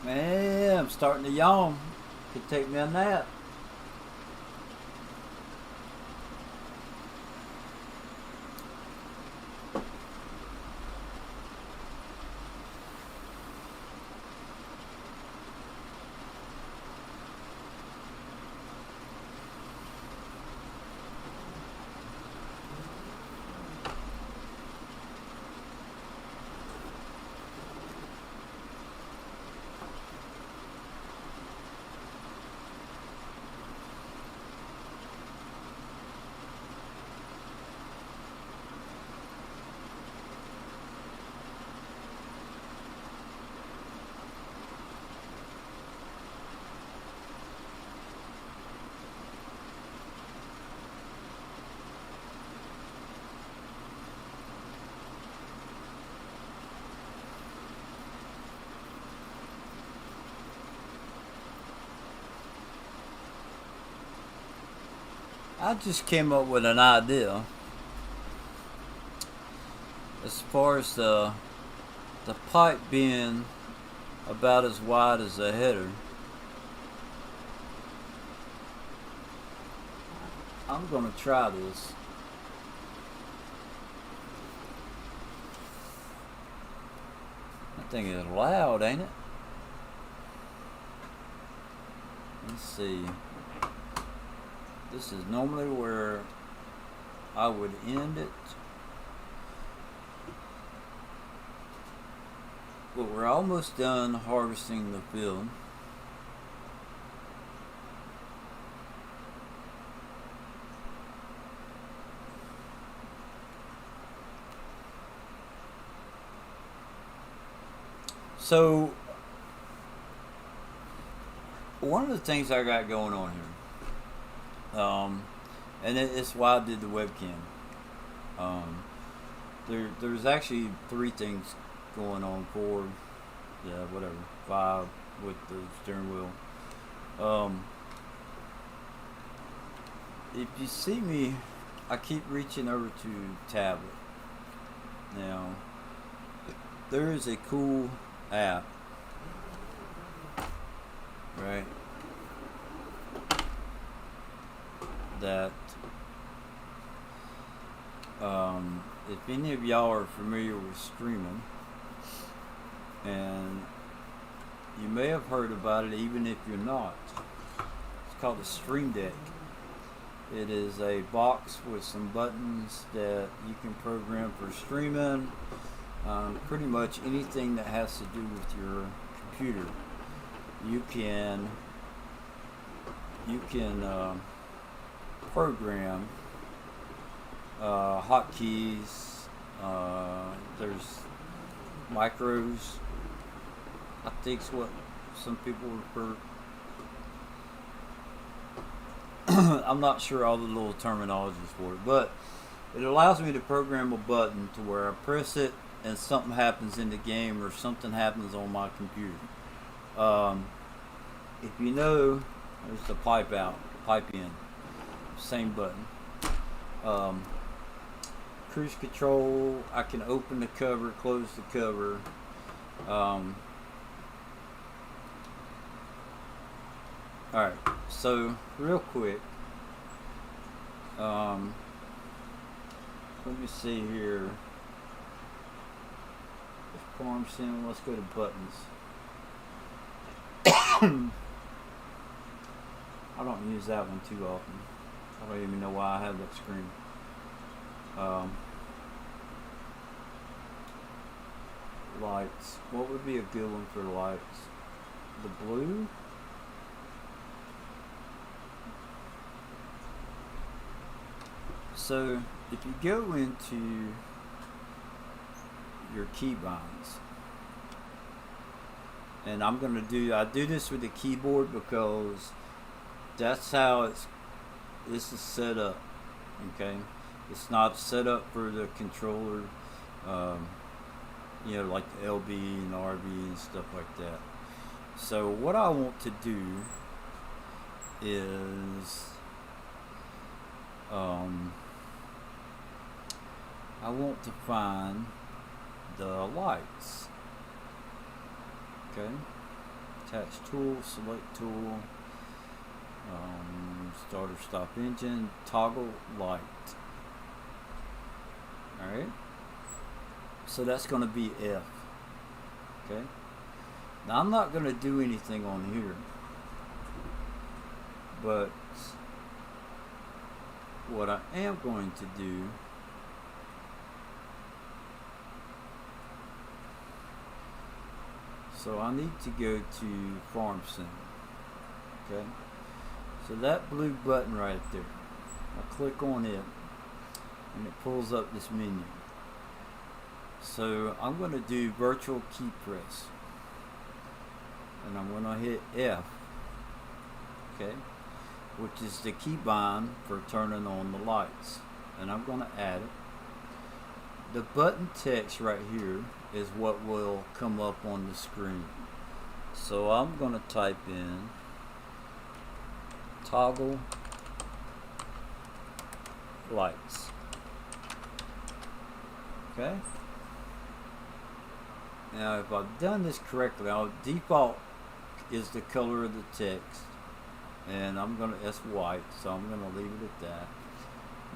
Man, I'm starting to yawn. Could take me a nap. I just came up with an idea. As far as the pipe being about as wide as the header, I'm gonna try this. That thing is loud, ain't it? Let's see. This is normally where I would end it. But we're almost done harvesting the field. So one of the things I got going on here, and it's why I did the webcam. There's actually three things going on. Four, yeah, whatever. Five with the steering wheel. If you see me, I keep reaching over to tablet. Now, there is a cool app, right, that if any of y'all are familiar with streaming, and you may have heard about it even if you're not, it's called the Stream Deck. It is a box with some buttons that you can program for streaming. Pretty much anything that has to do with your computer, you can program hotkeys. There's micros, I think's what some people refer. I'm not sure all the little terminologies for it, but it allows me to program a button to where I press it and something happens in the game or something happens on my computer. If you know, there's the pipe out, pipe in, same button. Cruise control, I can open the cover, close the cover. Alright, so real quick, let me see here. Farm sim, let's go to buttons. I don't use that one too often. I don't even know why I have that screen. Lights. What would be a good one for lights? The blue? So if you go into your keybinds, and I do this with the keyboard because that's how this is set up. Okay, it's not set up for the controller, like the LB and RB and stuff like that. So what I want to do is I want to find the lights. Okay, attach tool, select tool, start or stop engine, toggle light. Alright, so that's going to be F. Okay, now I'm not going to do anything on here, but what I am going to do so I need to go to Farm Sim. Okay, so that blue button right there, I click on it and it pulls up this menu. So I'm going to do virtual key press and I'm going to hit F, okay, which is the keybind for turning on the lights, and I'm going to add it. The button text right here is what will come up on the screen. So I'm going to type in toggle lights. Okay. Now if I've done this correctly, our default is the color of the text, and it's white, so I'm going to leave it at that.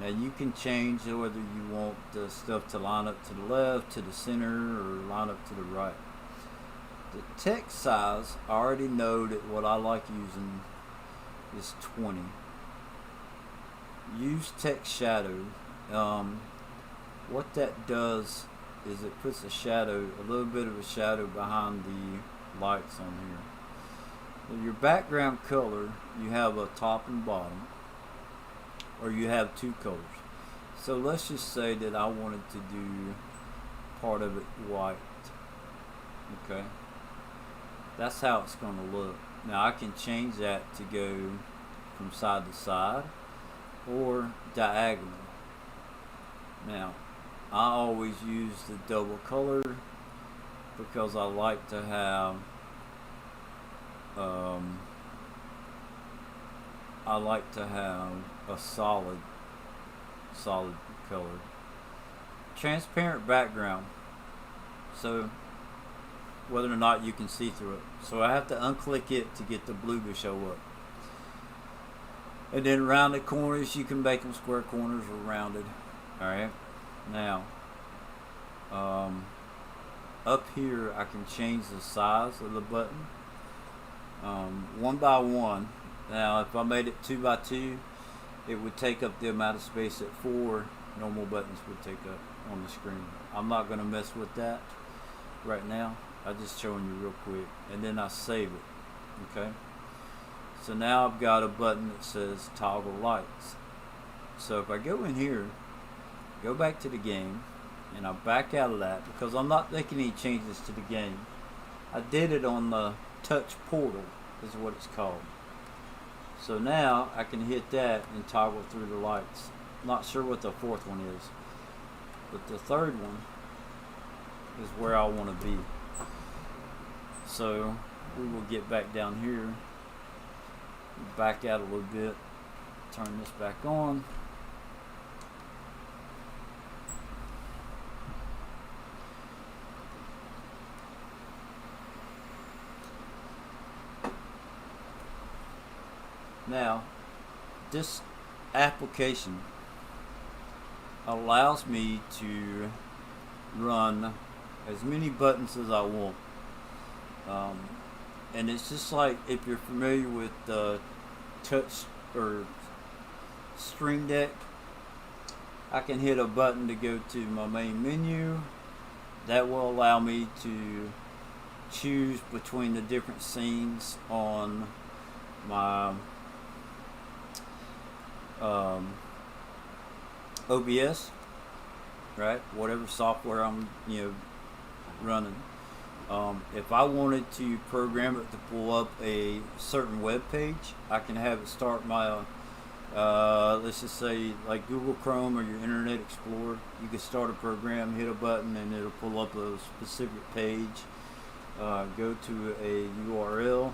Now you can change whether you want the stuff to line up to the left, to the center, or line up to the right. The text size, I already know that what I like using is 20. Use text shadow. What that does is it puts a shadow, a little bit of a shadow behind the lights on here. Well, your background color, you have a top and bottom, or you have two colors. So let's just say that I wanted to do part of it white. Okay, that's how it's going to look. Now I can change that to go from side to side or diagonal. Now I always use the double color because I like to have a solid color. Transparent background, so whether or not you can see through it. So I have to unclick it to get the blue to show up. And then around the corners, you can make them square corners or rounded. Alright, now up here I can change the size of the button, 1 by 1. Now if I made it 2 by 2, it would take up the amount of space that 4 normal buttons would take up on the screen. I'm not going to mess with that right now. I'm just showing you real quick, and then I save it. Okay, so now I've got a button that says toggle lights. So if I go in here, go back to the game, and I back out of that because I'm not making any changes to the game. I did it on the touch portal, is what it's called. So now I can hit that and toggle through the lights. Not sure what the fourth one is, but the third one is where I want to be. So we will get back down here, back out a little bit, turn this back on. Now, this application allows me to run as many buttons as I want. And it's just like if you're familiar with touch or Stream Deck, I can hit a button to go to my main menu. That will allow me to choose between the different scenes on my OBS, right? Whatever software I'm running. If I wanted to program it to pull up a certain web page, I can have it start my let's just say like Google Chrome or your Internet Explorer. You can start a program, hit a button, and it'll pull up a specific page. Go to a URL.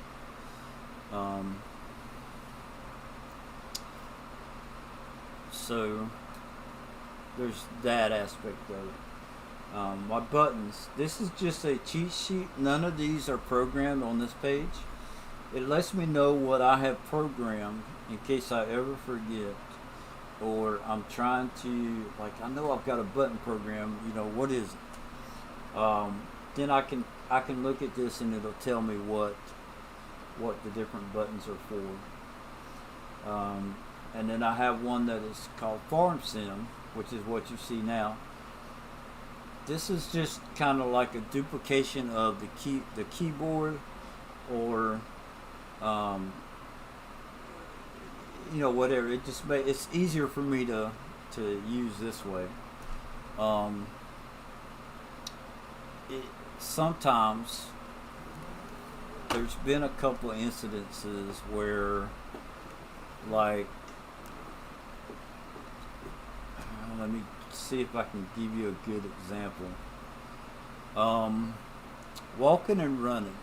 So there's that aspect of it. My buttons, this is just a cheat sheet. None of these are programmed on this page. It lets me know what I have programmed in case I ever forget, or I'm trying to, like, I know I've got a button program, what is it? Then I can look at this and it'll tell me what the different buttons are for. And then I have one that is called Farm Sim, which is what you see now. This is just kind of like a duplication of the keyboard, or whatever. It's easier for me to use this way. Sometimes there's been a couple of incidences where, like, let me see if I can give you a good example. Walking and running.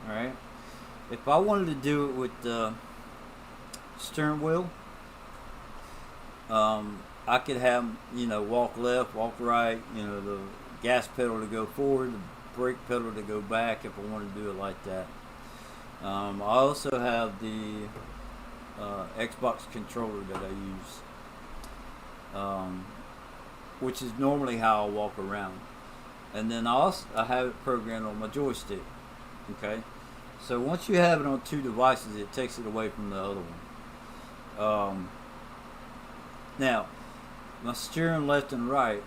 Alright? If I wanted to do it with the steering wheel, I could have, walk left, walk right, the gas pedal to go forward, the brake pedal to go back if I wanted to do it like that. I also have the Xbox controller that I use, which is normally how I walk around. And then I have it programmed on my joystick. Okay, so once you have it on two devices, it takes it away from the other one. Now, my steering left and right,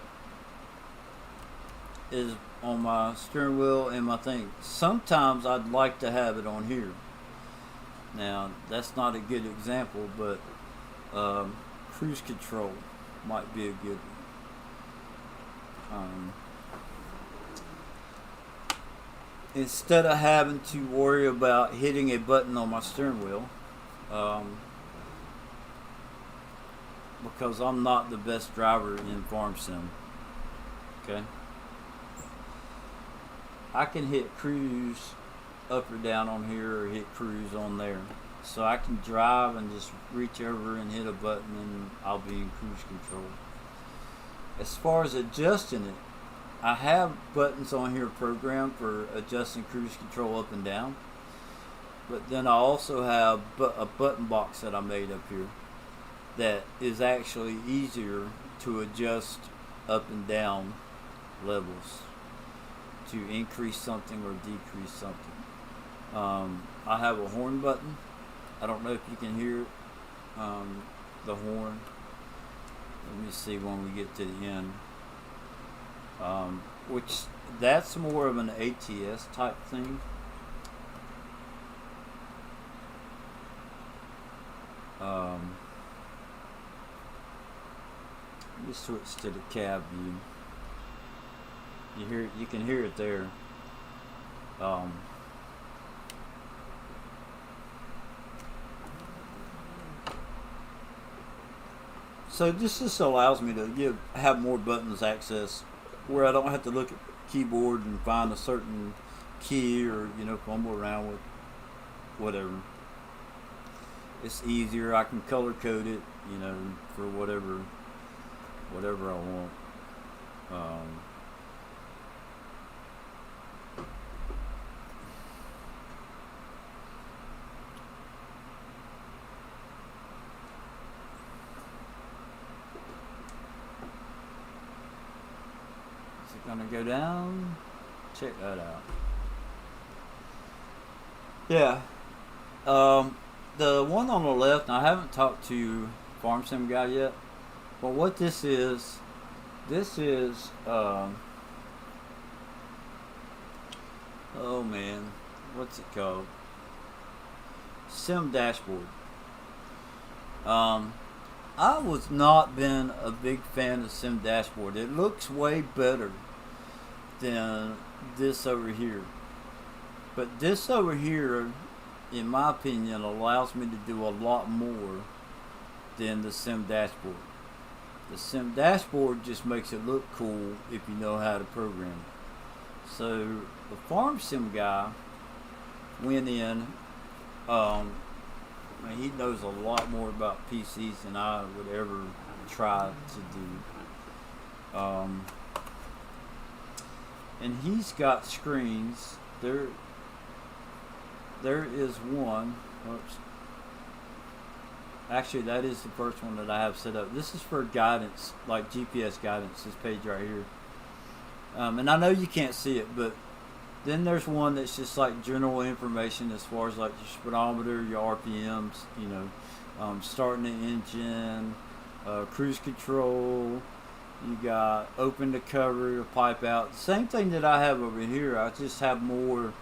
is on my steering wheel and my thing. Sometimes I'd like to have it on here. Now that's not a good example, but cruise control might be a good one. Instead of having to worry about hitting a button on my steering wheel, because I'm not the best driver in Farm Sim. Okay, I can hit cruise up or down on here, or hit cruise on there, so I can drive and just reach over and hit a button, and I'll be in cruise control. As far as adjusting it, I have buttons on here programmed for adjusting cruise control up and down, but then I also have a button box that I made up here that is actually easier to adjust up and down levels to increase something or decrease something. I have a horn button. I don't know if you can hear it, the horn. Let me see when we get to the end. Which that's more of an ATS type thing. Let me switch to the cab view. You can hear it there. So this just allows me to have more buttons access, where I don't have to look at the keyboard and find a certain key, or fumble around with whatever. It's easier. I can color code it, for whatever I want. Is it gonna go down? Check that out. Yeah. The one on the left, I haven't talked to Farm Sim guy yet, but what this is oh man, what's it called? Sim dashboard. I was not been a big fan of Sim dashboard. It looks way better than this over here, but this over here, in my opinion, allows me to do a lot more than the Sim dashboard. The Sim dashboard just makes it look cool if you know how to program it. So the Farm Sim guy went in. He knows a lot more about PCs than I would ever try to do. And he's got screens. There is one. Oops. Actually, that is the first one that I have set up. This is for guidance, like GPS guidance, this page right here. And I know you can't see it, but then there's one that's just like general information as far as like your speedometer, your RPMs, starting the engine, cruise control. You got open to cover, pipe out. Same thing that I have over here. I just have more.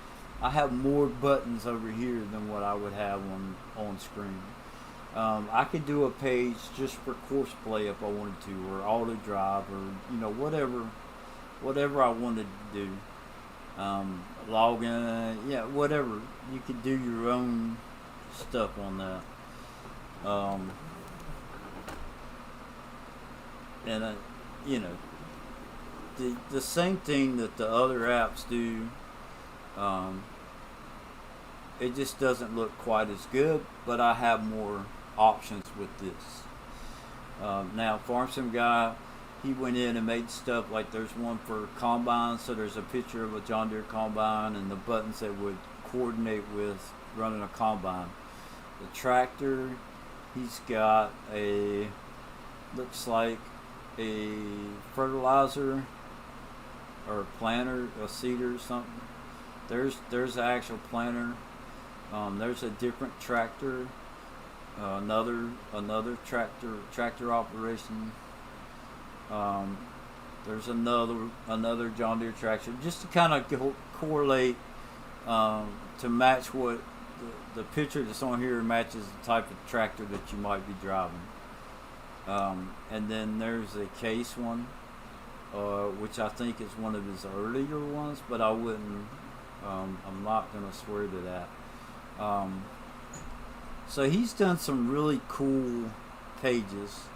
I have more buttons over here than what I would have on screen. I could do a page just for course play if I wanted to, or auto drive, or whatever I wanted to do. Log in, whatever. You could do your own stuff on that. And the same thing that the other apps do. It just doesn't look quite as good, but I have more options with this. Now, Farm Sim guy, he went in and made stuff like there's one for combine, so there's a picture of a John Deere combine and the buttons that would coordinate with running a combine. The tractor, he's got looks like a fertilizer or a planter, a seeder or something. There's the actual planter. There's a different tractor, another tractor operation. There's another John Deere tractor, just to kind of correlate, to match what the picture that's on here matches the type of tractor that you might be driving. And then there's a Case one, which I think is one of his earlier ones, but I wouldn't. I'm not gonna swear to that. So he's done some really cool pages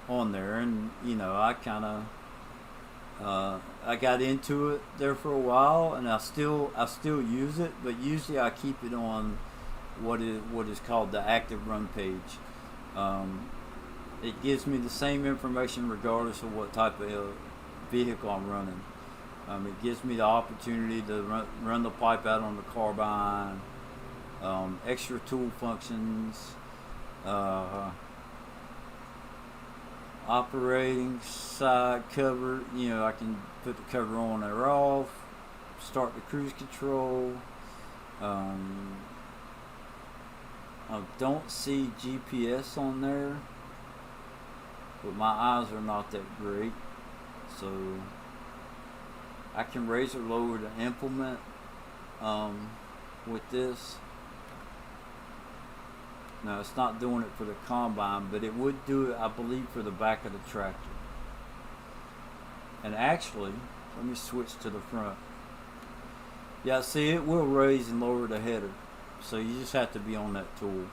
on there, and I kind of I got into it there for a while, and I still use it, but usually I keep it on what is called the active run page. It gives me the same information regardless of what type of vehicle I'm running. It gives me the opportunity to run the pipe out on the carbine, extra tool functions, operating side cover. I can put the cover on or off, start the cruise control. I don't see GPS on there, but my eyes are not that great, so I can raise or lower the implement with this. No, it's not doing it for the combine, but it would do it, I believe, for the back of the tractor. And actually, let me switch to the front. Yeah, see, it will raise and lower the header, so you just have to be on that tool.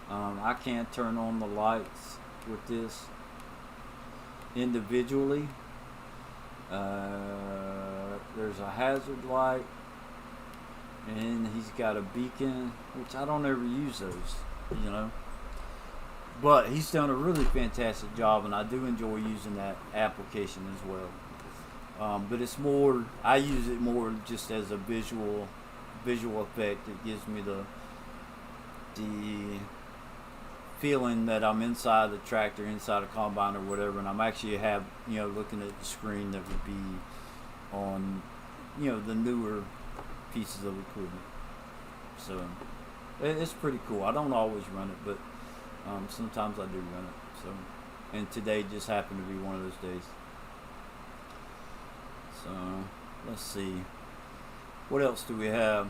I can't turn on the lights with this individually. There's a hazard light, and he's got a beacon, which I don't ever use those, but he's done a really fantastic job, and I do enjoy using that application as well. But it's more, I use it more just as a visual effect. It gives me the feeling that I'm inside the tractor, inside a combine or whatever, and I'm actually looking at the screen that would be on the newer pieces of equipment. So it's pretty cool. I don't always run it, but sometimes I do run it. So, and today just happened to be one of those days. So let's see, what else do we have?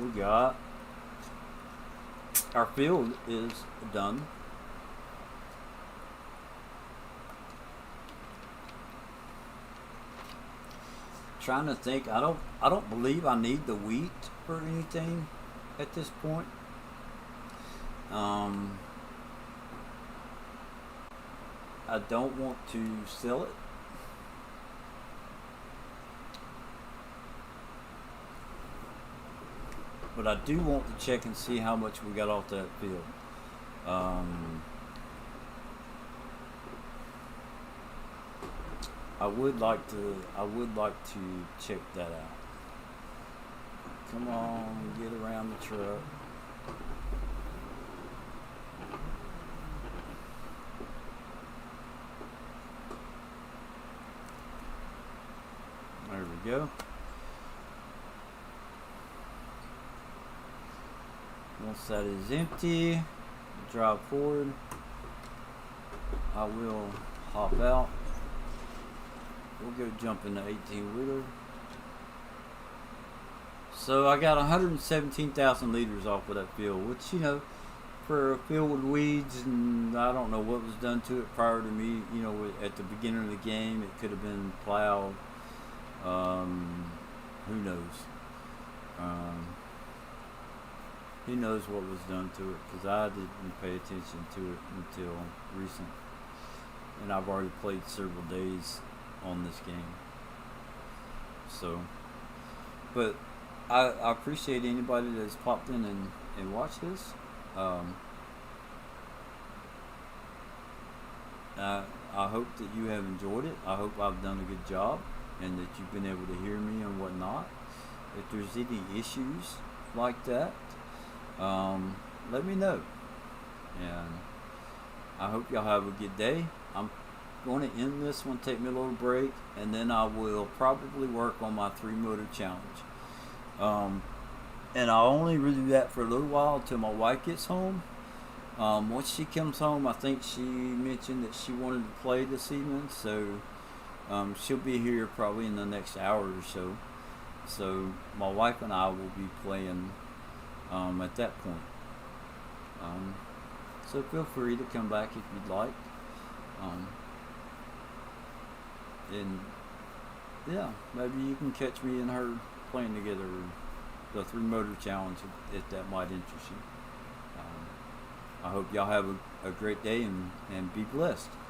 We got our field is done. Trying to think, I don't believe I need the wheat or anything at this point. I don't want to sell it. But I do want to check and see how much we got off that field. I would like to check that out. Come on, get around the truck. There we go. Once that is empty, drive forward. I will hop out. We'll go jump in the 18-wheeler. So I got 117,000 liters off of that field, which, for a field with weeds, and I don't know what was done to it prior to me, at the beginning of the game, it could have been plowed. Who knows? Who knows what was done to it, because I didn't pay attention to it until recent. And I've already played several days on this game. So, but I appreciate anybody that's popped in and watched this. I hope that you have enjoyed it. I hope I've done a good job, and that you've been able to hear me and whatnot. If there's any issues like that, let me know. And I hope y'all have a good day. I'm going to end this one, take me a little break, and then I will probably work on my 3-motor challenge. And I'll only really do that for a little while until my wife gets home. Once she comes home, I think she mentioned that she wanted to play this evening, so she'll be here probably in the next hour or so. So my wife and I will be playing at that point. Um, so feel free to come back if you'd like. Um, and yeah, maybe you can catch me and her playing together the three motor challenge if that might interest you. I hope y'all have a great day and be blessed.